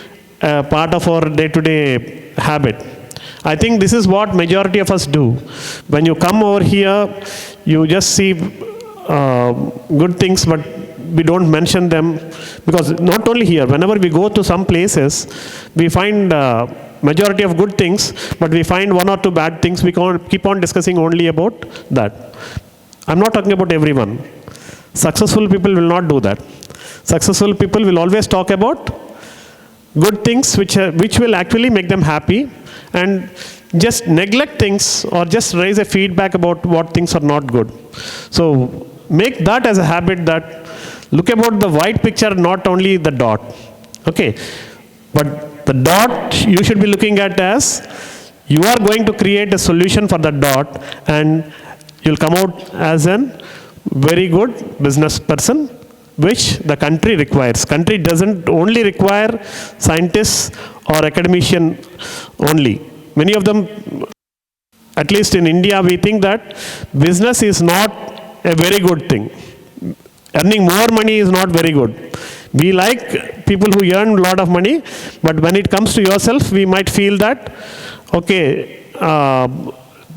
part of our day-to-day habit. I think this is what majority of us do. When you come over here, you just see good things, but we don't mention them, because not only here, whenever we go to some places, we find majority of good things, but we find 1 or 2 bad things. We keep on discussing only about that. I'm not talking about everyone. Successful people will not do that. Successful people will always talk about good things which will actually make them happy, and just neglect things or just raise a feedback about what things are not good. So make that as a habit, that look about the wide picture, not only the dot. Okay, but the dot you should be looking at as You are going to create a solution for that dot, and you'll come out as an very good business person, which the country requires. Country doesn't only require scientists or academician only. Many of them, at least in India, we think that business is not a very good thing. Earning more money is not very good. We like people who earn a lot of money, but when it comes to yourself, we might feel that, okay,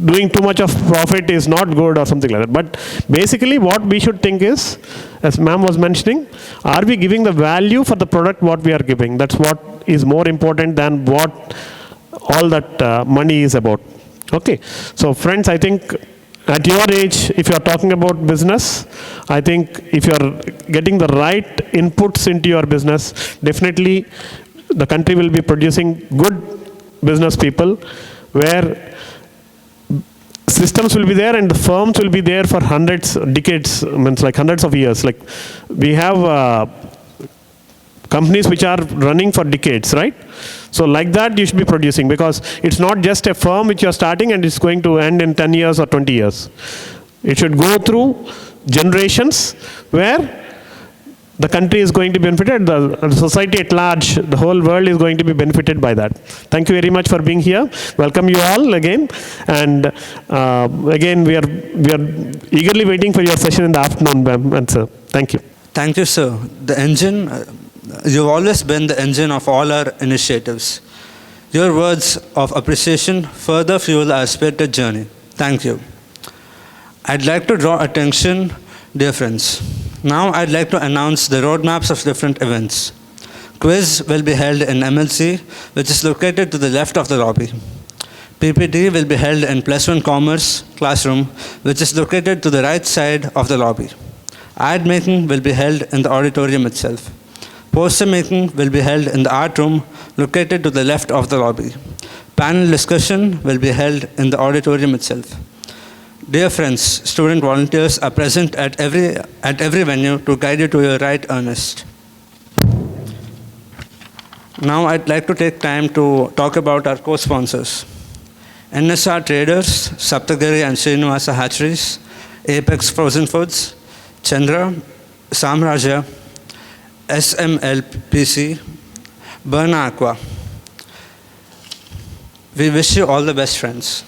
doing too much of profit is not good or something like that. But basically what we should think is, as ma'am was mentioning, are we giving the value for the product what we are giving? That's what is more important than what all that money is about. Okay, so friends, I think at your age, if you are talking about business, I think if you are getting the right inputs into your business, definitely the country will be producing good business people, where systems will be there and the firms will be there for decades, means like hundreds of years. Like we have companies which are running for decades, right? So like that you should be producing, because it's not just a firm which you're starting and it's going to end in 10 years or 20 years. It should go through generations where the country is going to be benefited, the society at large, the whole world is going to be benefited by that. Thank you very much for being here. Welcome you all again. And again, we are eagerly waiting for your session in the afternoon, ma'am and sir. Thank you. Thank you, sir. The engine, you've always been the engine of all our initiatives. Your words of appreciation further fuel our spirited journey. Thank you. I'd like to draw attention, dear friends. Now I'd like to announce the roadmaps of different events. Quiz will be held in MLC, which is located to the left of the lobby. PPD will be held in +1 Commerce classroom, which is located to the right side of the lobby. Ad making will be held in the auditorium itself. Poster making will be held in the art room, located to the left of the lobby. Panel discussion will be held in the auditorium itself. Dear friends, student volunteers are present at every venue to guide you to your right earnest. Now I'd like to take time to talk about our co-sponsors. NSR Traders, Saptagiri and Srinivasa Hatcheries, Apex Frozen Foods, Chandra, Samraja, SMLPC, Burna Aqua. We wish you all the best, friends.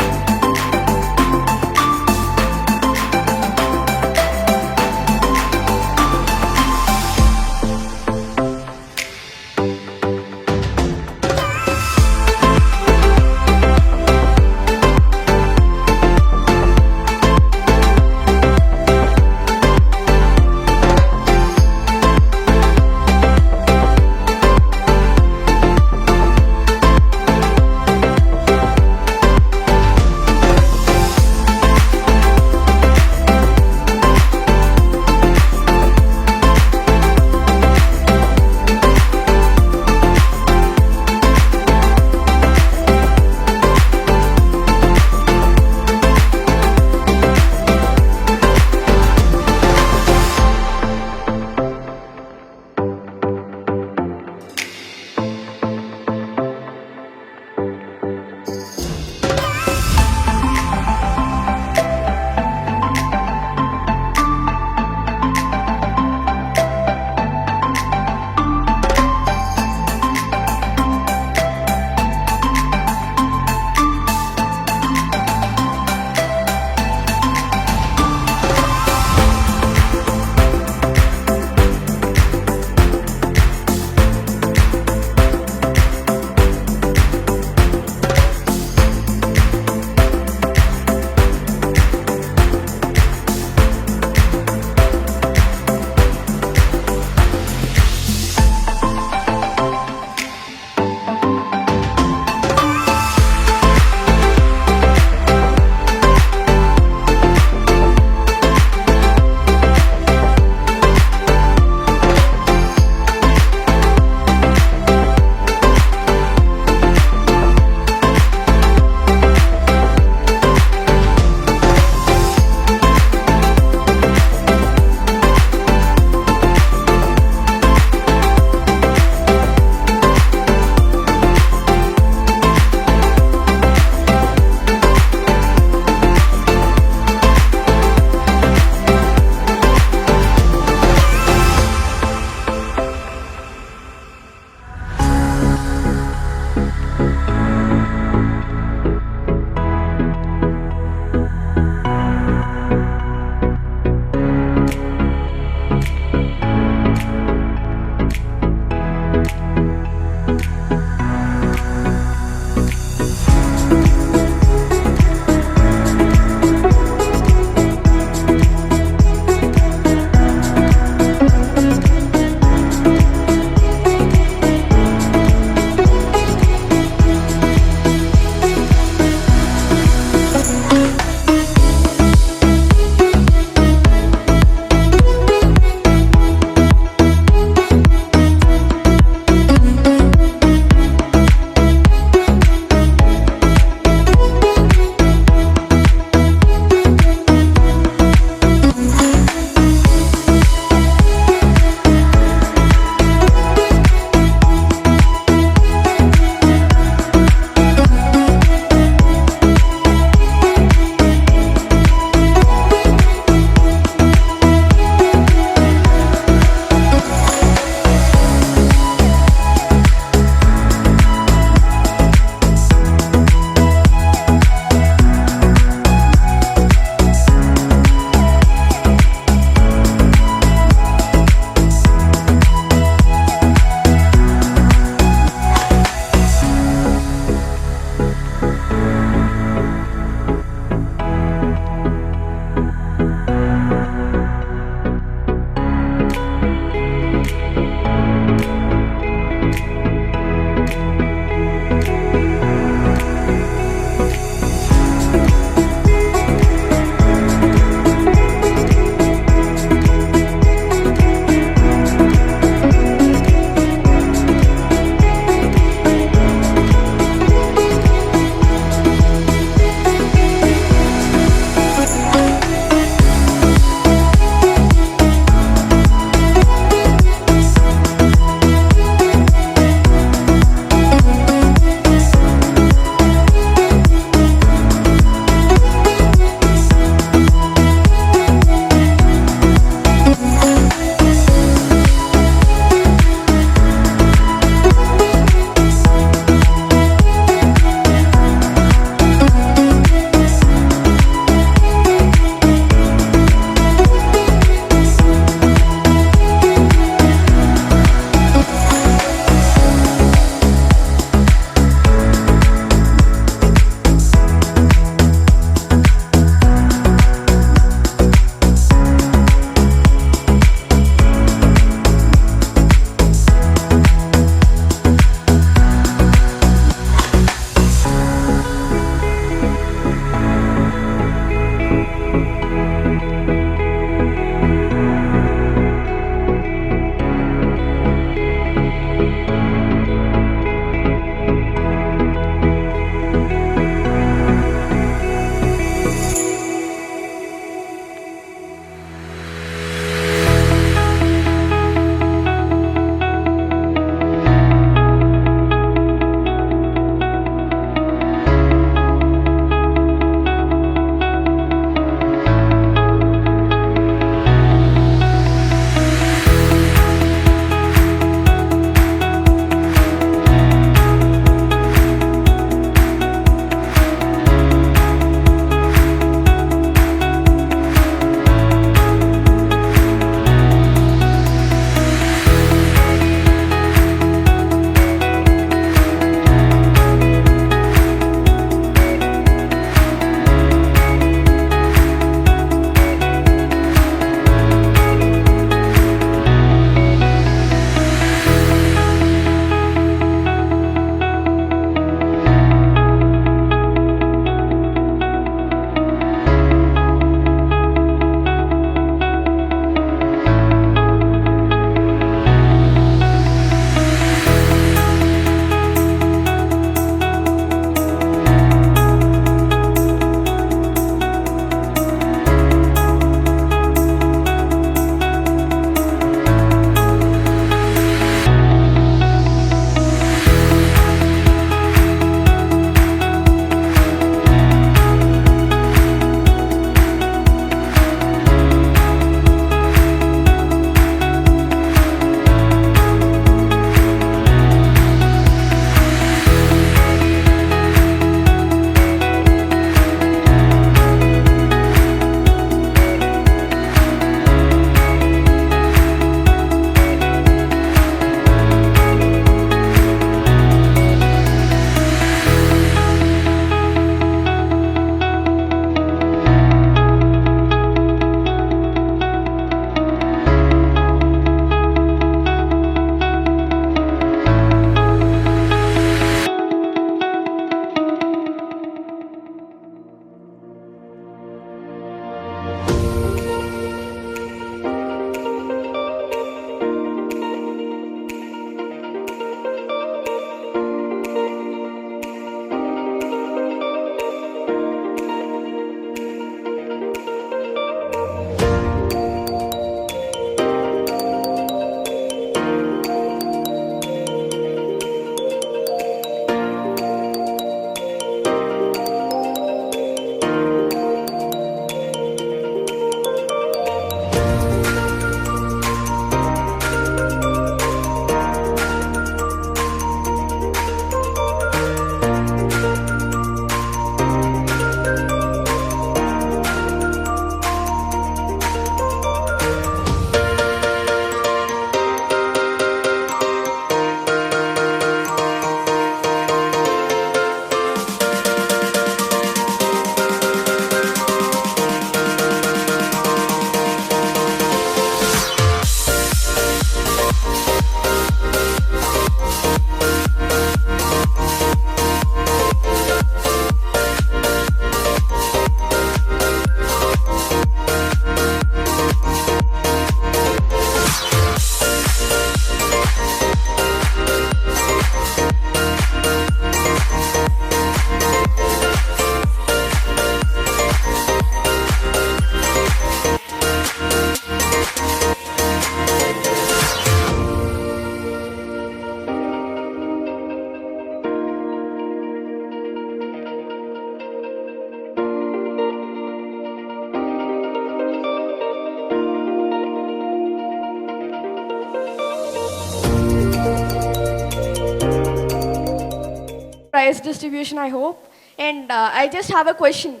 prize distribution, I hope. And I just have a question.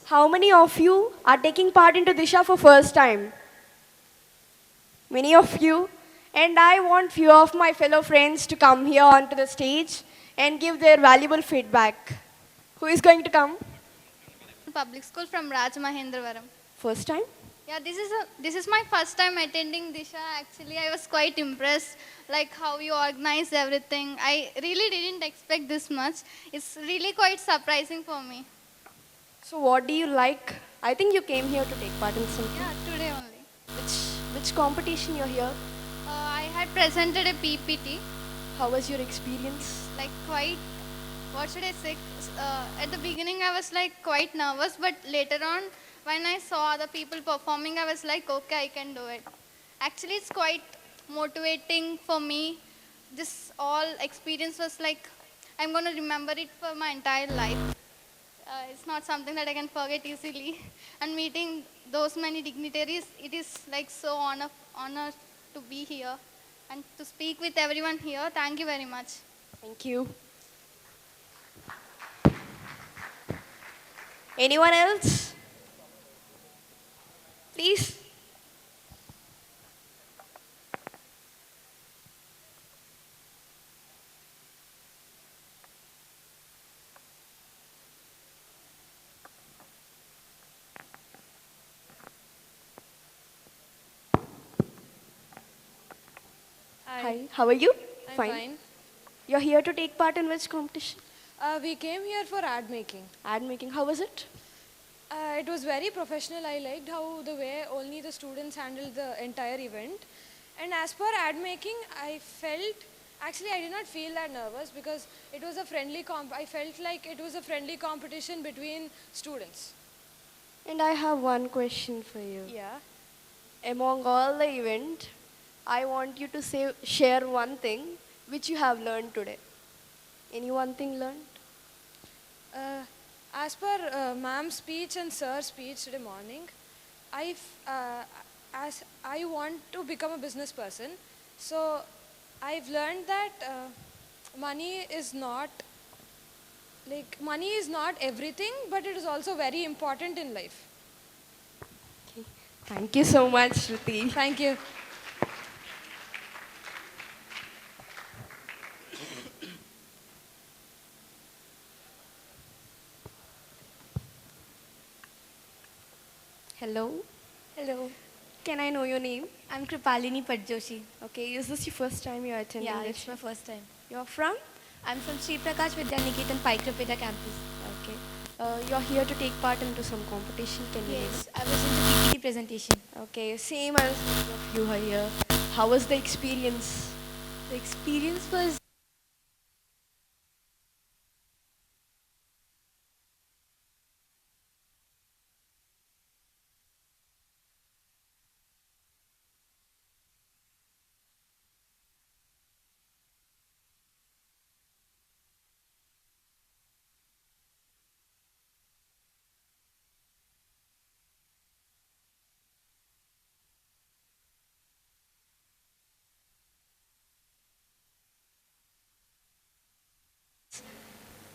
How many of you are taking part into Disha for first time? Many of you. And I want few of my fellow friends to come here onto the stage and give their valuable feedback. Who is going to come? Public school from Rajamahendravaram. First time? Yeah, this is my first time attending Disha. Actually, I was quite impressed, like how you organized everything. I really didn't expect this much. It's really quite surprising for me. So what do you like? I think you came here to take part in something. Yeah, today only. Which competition you're here? I had presented a PPT. How was your experience? Like quite, what should I say? At the beginning, I was like quite nervous, but later on, when I saw other people performing, I was like, okay, I can do it. Actually, it's quite motivating for me. This all experience was like, I'm going to remember it for my entire life. It's not something that I can forget easily. And meeting those many dignitaries, it is like so honor to be here and to speak with everyone here. Thank you very much. Thank you. Anyone else? Please. Hi, how are you? I'm fine. You're here to take part in which competition? We came here for ad making. Ad making, how was it? It was very professional. I liked how the way only the students handled the entire event. And as per ad making, I did not feel that nervous because it was a friendly I felt like it was a friendly competition between students. And I have one question for you. Yeah. Among all the event, I want you to share one thing which you have learned today. Any one thing learned? As per ma'am's speech and sir's speech today morning, as I want to become a business person, so I've learned that money is not everything, but it is also very important in life. Okay. Thank you so much, Shruti. Thank you. Hello. Hello. Can I know your name? I'm Kripalini Padjoshi. Okay, is this your first time you're attending Yeah, this? it's my first time. You're from? I'm from Sri Prakash Vidyaniketan Paikrapeta campus. Okay. You're here to take part into some competition. Can you Yes, I was in the PPT presentation. Okay, same as many of you are here. How was the experience? The experience was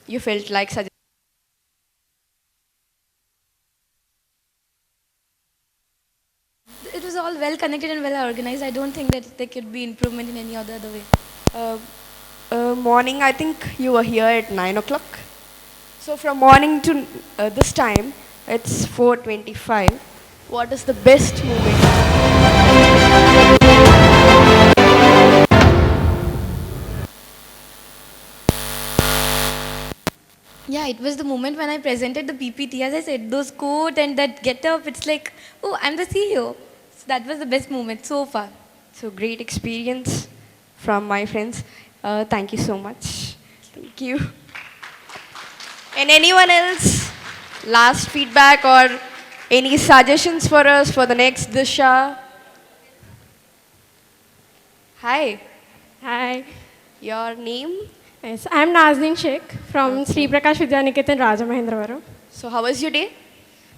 You felt like such. it was all well connected and well organized. I don't think that there could be improvement in any other way. Morning, I think you were here at 9 o'clock. So from morning to this time, it's 4:25. What is the best moment? Yeah, it was the moment when I presented the PPT. As I said, those quote and that get up, it's like, oh, I'm the CEO. So that was the best moment so far. So great experience from my friends. Thank you so much. Thank you. And anyone else? Last feedback or any suggestions for us for the next Disha? Hi. Hi. Your name? Yes, I'm Nazneen Sheikh from Sri Prakash Vidyaniketan Rajamahendravaram. So how was your day?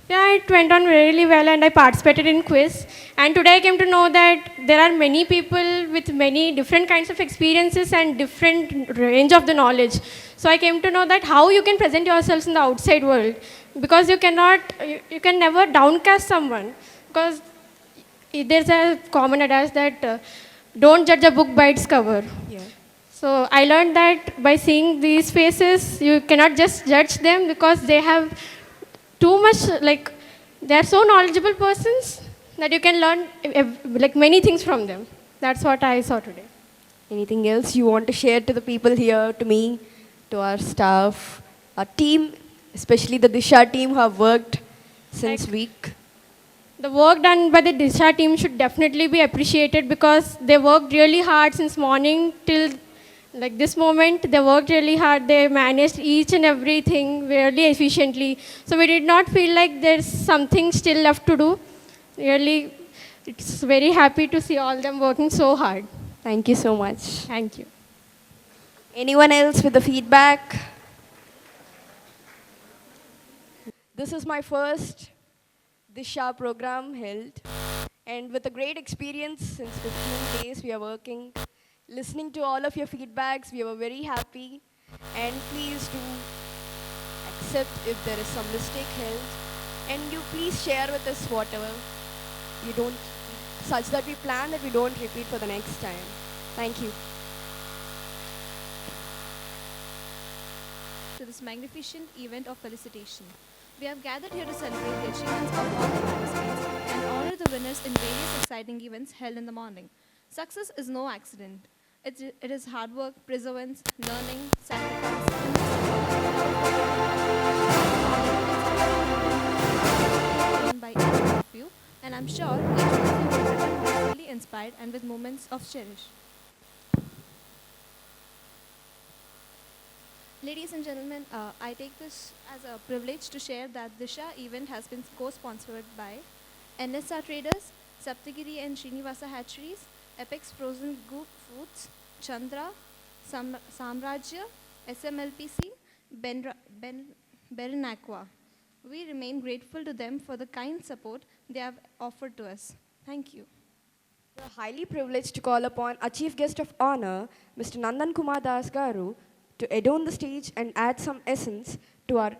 Yeah, it went on really well and I participated in quiz. And today I came to know that there are many people with many different kinds of experiences and different range of the knowledge. So I came to know that how you can present yourselves in the outside world. Because you cannot, you can never downcast someone. Because there's a common adage that don't judge a book by its cover. Yeah. So I learned that by seeing these faces, you cannot just judge them because they have too much, like, they are so knowledgeable persons that you can learn like many things from them. That's what I saw today. Anything else you want to share to the people here, to me, to our staff, our team, especially the Disha team who have worked since week? The work done by the Disha team should definitely be appreciated because they worked really hard since morning till like this moment. They worked really hard. They managed each and everything really efficiently. So we did not feel like there's something still left to do. Really, it's very happy to see all them working so hard. Thank you so much. Thank you. Anyone else with the feedback? This is my first Disha program held, and with a great experience since 15 days we are working. Listening to all of your feedbacks, we were very happy, and please do accept if there is some mistake held, and you please share with us whatever you don't, such that we plan that we don't repeat for the next time. Thank you. To this magnificent event of felicitation. We have gathered here to celebrate the achievements of all the participants and honor the winners in various exciting events held in the morning. Success is no accident. It is hard work, perseverance, learning, sacrifice, and by each of you, and I'm sure each of you will return hopefully inspired and with moments of cherish. Ladies and gentlemen, I take this as a privilege to share that the Disha event has been co-sponsored by NSR Traders, Saptagiri and Srinivasa Hatcheries, Apex Frozen Goop Foods, Chandra, Samrajya, SMLPC, Berin Aqua. We remain grateful to them for the kind support they have offered to us. Thank you. We are highly privileged to call upon our Chief Guest of Honor, Mr. Nandan Kumar Das Garu, to adorn the stage and add some essence to our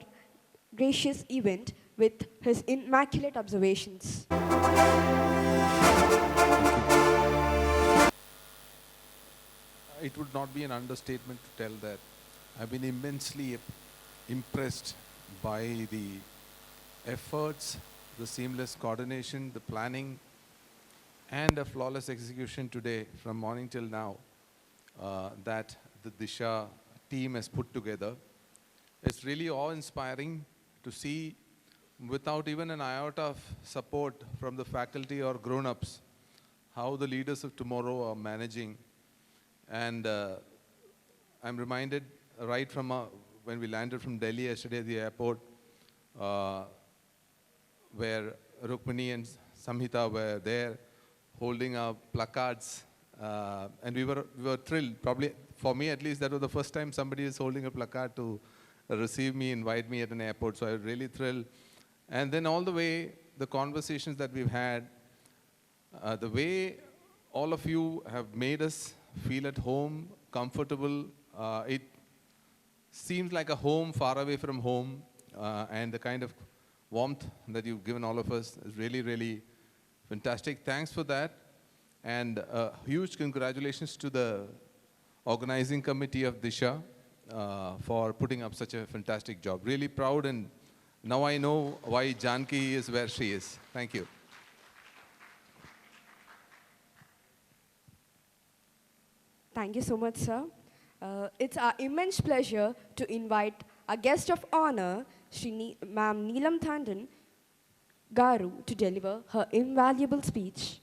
gracious event with his immaculate observations. It would not be an understatement to tell that I've been immensely impressed by the efforts, the seamless coordination, the planning, and a flawless execution today from morning till now that the Disha team has put together. It's really awe-inspiring to see, without even an iota of support from the faculty or grown-ups, how the leaders of tomorrow are managing. And I'm reminded right from when we landed from Delhi yesterday at the airport, where Rukmini and Samhita were there holding our placards, and we were thrilled. Probably for me at least, that was the first time somebody is holding a placard to receive me, invite me at an airport. So I was really thrilled. And then all the way, the conversations that we've had, the way all of you have made us feel at home, comfortable. It seems like a home far away from home, and the kind of warmth that you've given all of us is really, really fantastic. Thanks for that. And huge congratulations to the organizing committee of Disha for putting up such a fantastic job. Really proud, and now I know why Janki is where she is. Thank you. Thank you so much, sir. It's our immense pleasure to invite our guest of honor, Ma'am Neelam Thandon Garu, to deliver her invaluable speech.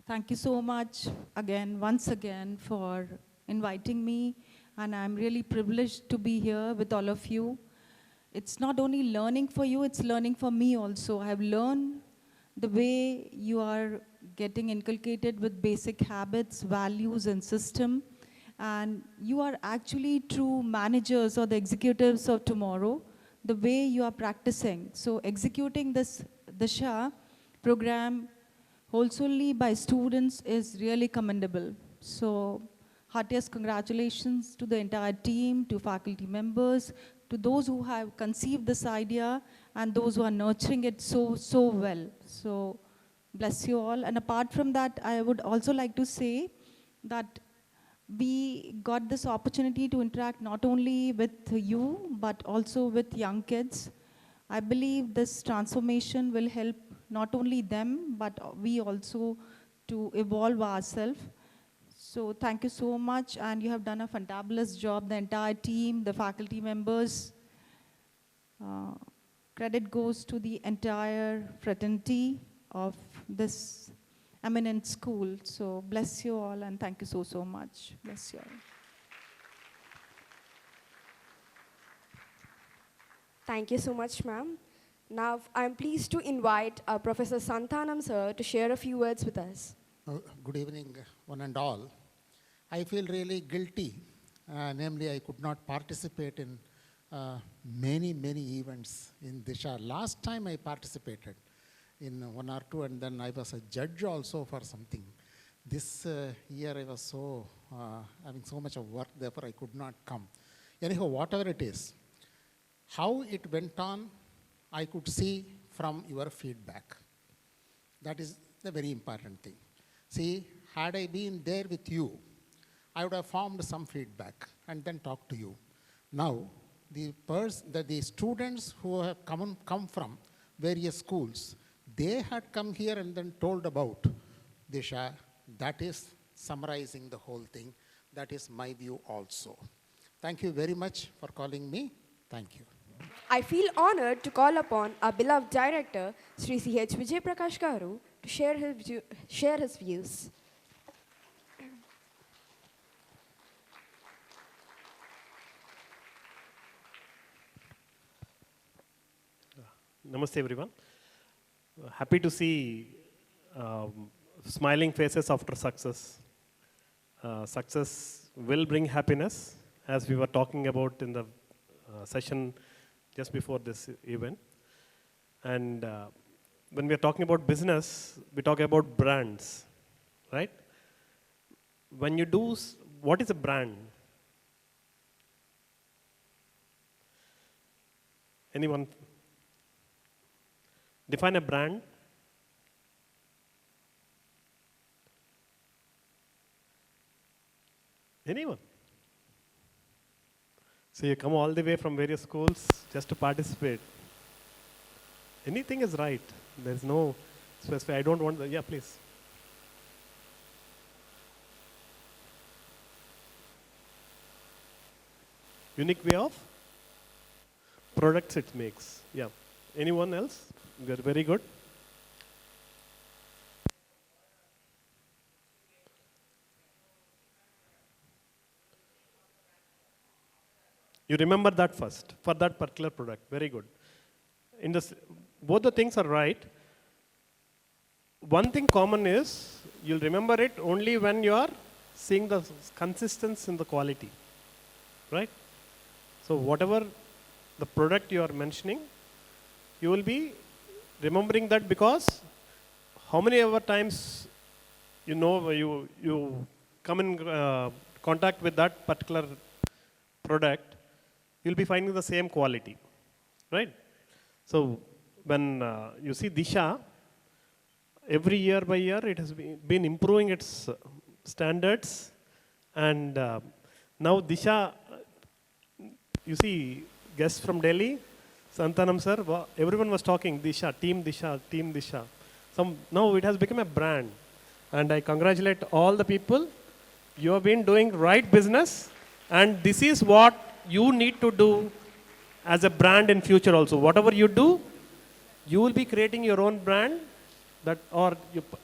Thank you so much once again for inviting me, and I'm really privileged to be here with all of you. It's not only learning for you, it's learning for me also. I have learned the way you are getting inculcated with basic habits, values, and system, and you are actually true managers or the executives of tomorrow. the way you are practicing. So executing this Disha program wholesomely by students is really commendable. So heartiest congratulations to the entire team, to faculty members, to those who have conceived this idea and those who are nurturing it so well. So bless you all. And apart from that, I would also like to say that we got this opportunity to interact not only with you, but also with young kids. I believe this transformation will help not only them, but we also to evolve ourselves. So thank you so much, and you have done a fantabulous job, the entire team, the faculty members. Credit goes to the entire fraternity of this eminent school. So bless you all, and thank you so much. Bless you all. Thank you so much, ma'am. Now, I'm pleased to invite Professor Santhanam sir to share a few words with us. Good evening, one and all. I feel really guilty. Namely, I could not participate in many events in Disha. Last time I participated in one or two, and then I was a judge also for something. This year I was having so much of work, therefore I could not come. Anyhow, whatever it is, how it went on, I could see from your feedback. That is the very important thing. See, had I been there with you, I would have formed some feedback and then talked to you. Now, the students who have come from various schools, they had come here and then told about Disha. That is summarizing the whole thing. That is my view also. Thank you very much for calling me. Thank you. I feel honored to call upon our beloved director, Sri C.H. Vijay Prakash Garu, to share his views. Namaste everyone. Happy to see smiling faces after success. Success will bring happiness, as we were talking about in the session just before this event. And when we are talking about business, we talk about brands, right? When you do, what is a brand? Anyone? Define a brand. Anyone? So you come all the way from various schools just to participate. Anything is right. There's no specific. I don't want the, yeah, please. Unique way of products it makes. Yeah. Anyone else? We are very good. You remember that first for that particular product. Very good. In this, both the things are right. One thing common is you'll remember it only when you are seeing the consistency in the quality, right? So whatever the product you are mentioning, you will be remembering that because how many ever times you come in contact with that particular product, you'll be finding the same quality, right? So when you see Disha, every year by year it has been improving its standards, and now Disha, you see guests from Delhi, Santanam sir, everyone was talking Disha, Team Disha, Team Disha. Now it has become a brand, and I congratulate all the people. You have been doing right business, and this is what you need to do as a brand in future also. Whatever you do, you will be creating your own brand, that or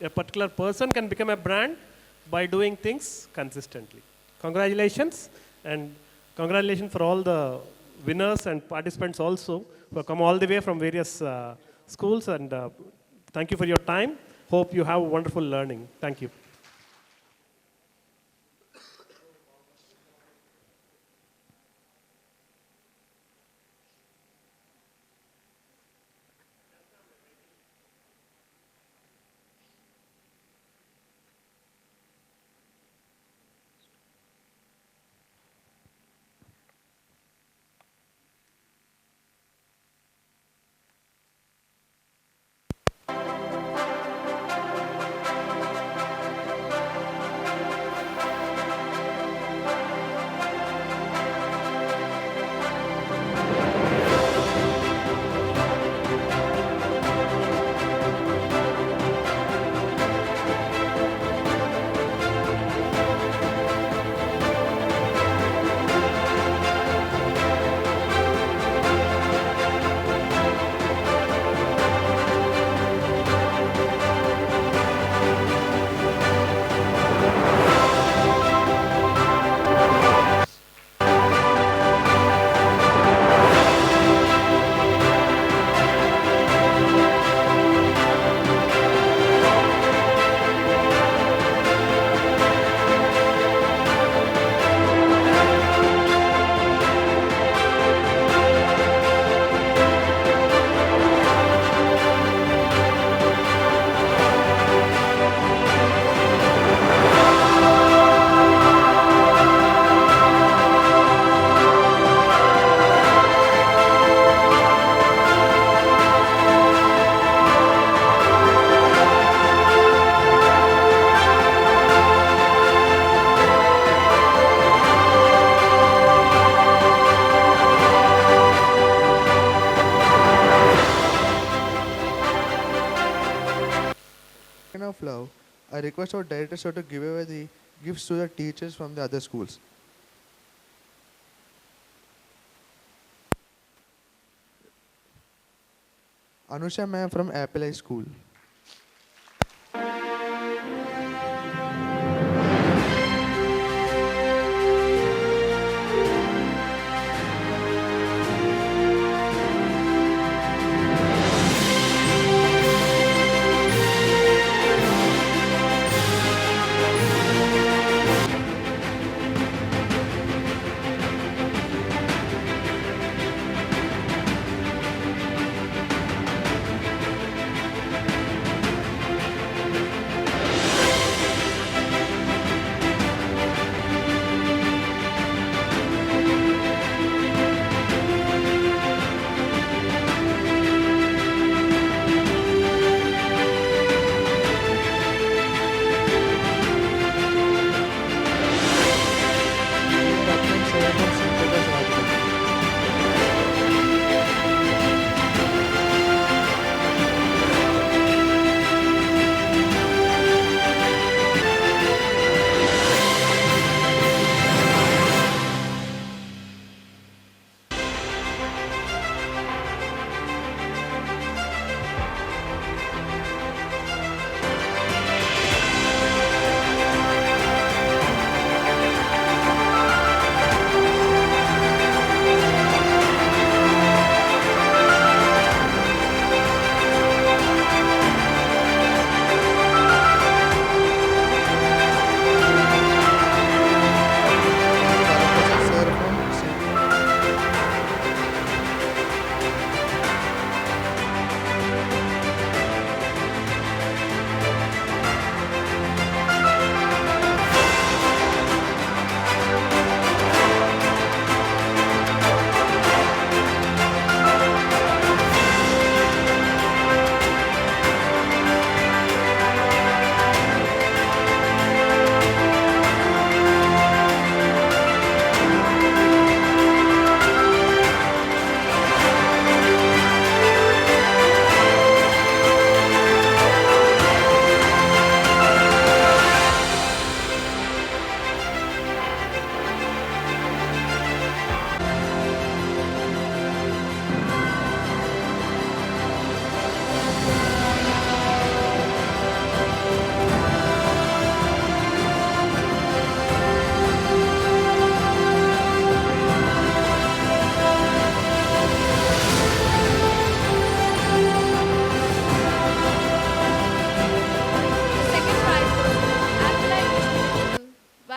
a particular person can become a brand by doing things consistently. Congratulations, and congratulations for all the winners and participants also who have come all the way from various schools, and thank you for your time. Hope you have wonderful learning. Thank you. request our director sir to give away the gifts to the teachers from the other schools. Anusha ma'am from Apple High School.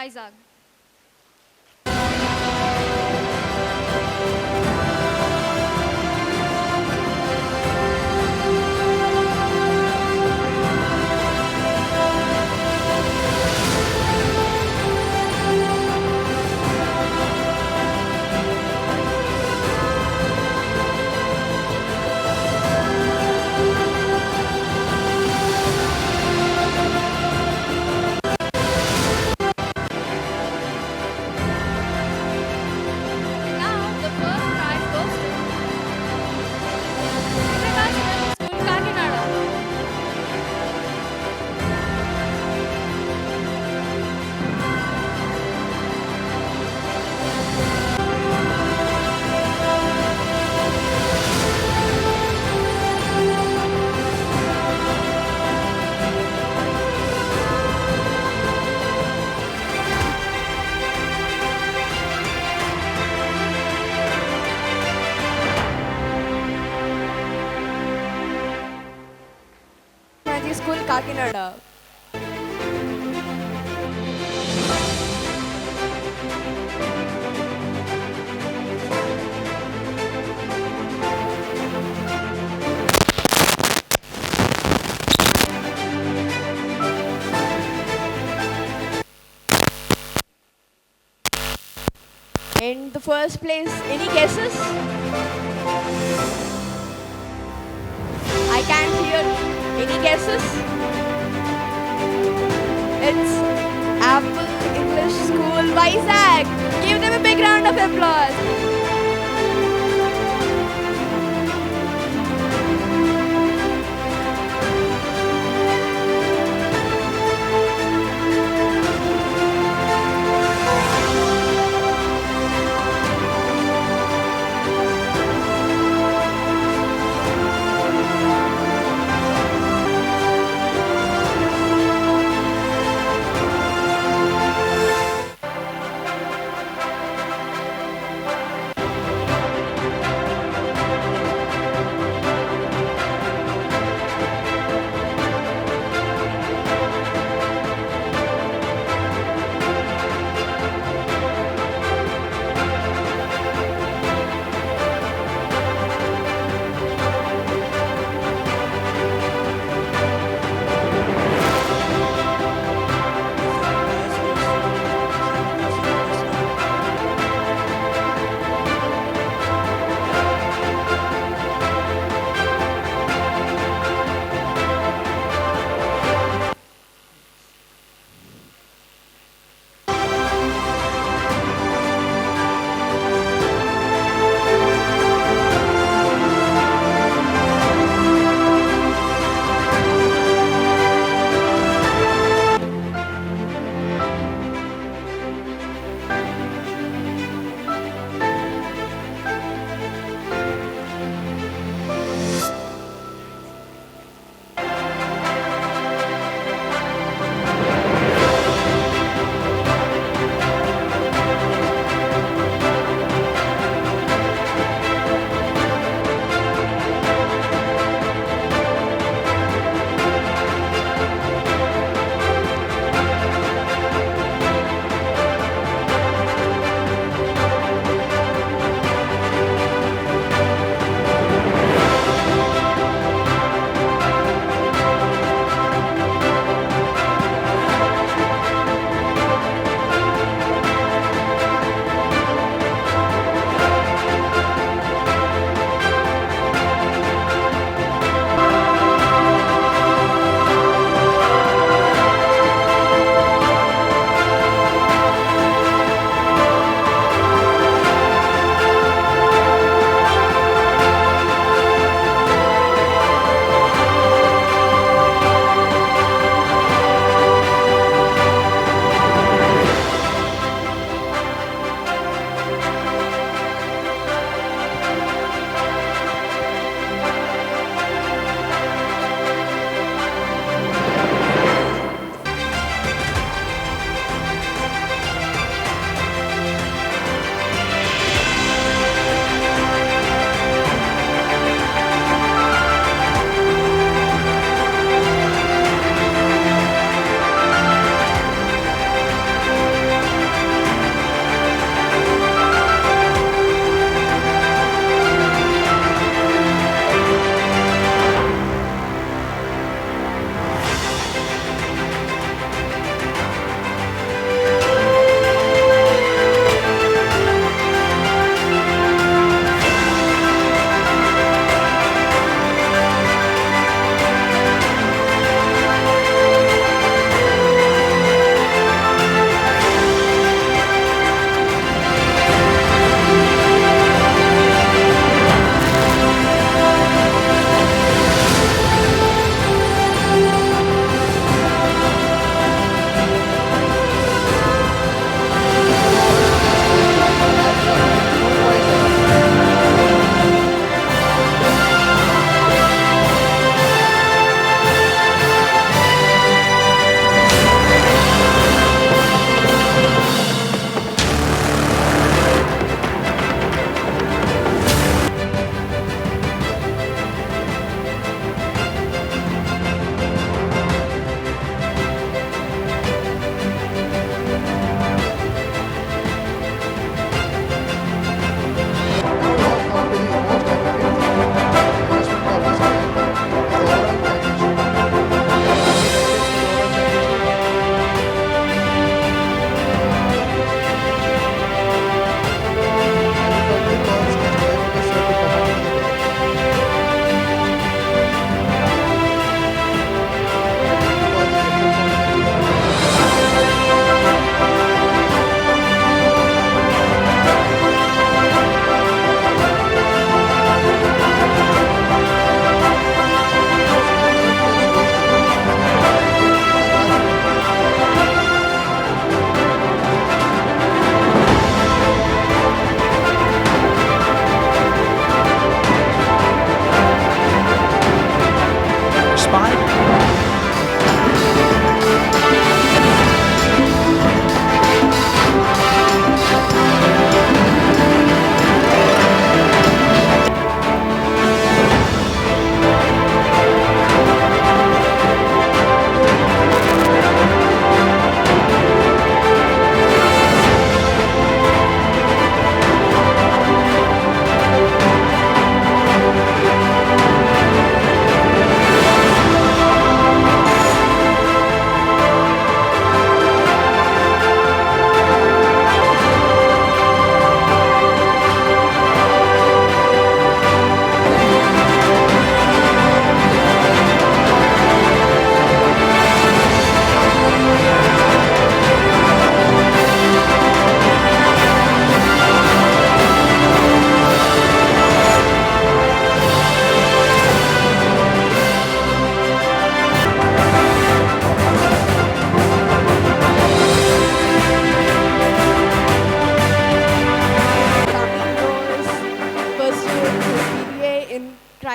Vizag. Synergy School, Kakinada. In the first place, any guesses? I can't hear. Any guesses? It's Apple English School, Vizag. Give them a big round of applause.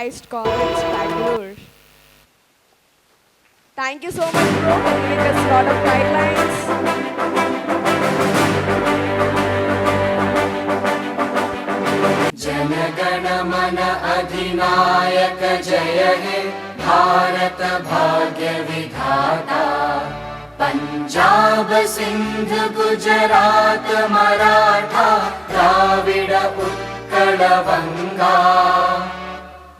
Christ College, Bangalore. Thank you so much, bro, for giving us a lot of guidelines. जनगण मन अधिनायक जय हे भारत भाग्य विधाता पंजाब सिंध गुजरात मराठा द्राविड उत्कल बंगा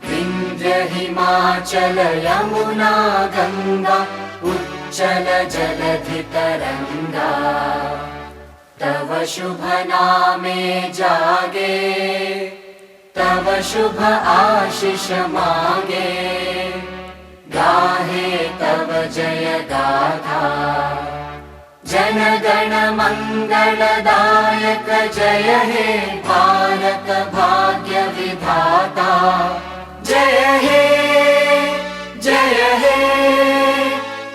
विंध्य हिमाचल यमुना गंगा उच्चल जलधि तरंगा तव शुभ नामे जागे तव शुभ आशीष मांगे गाहे तव जय गाथा जन गण मंगलदायक जय हे भारत भाग्य विधाता जय हे जय हे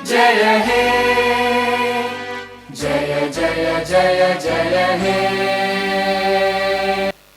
जय हे जय जय जय जय हे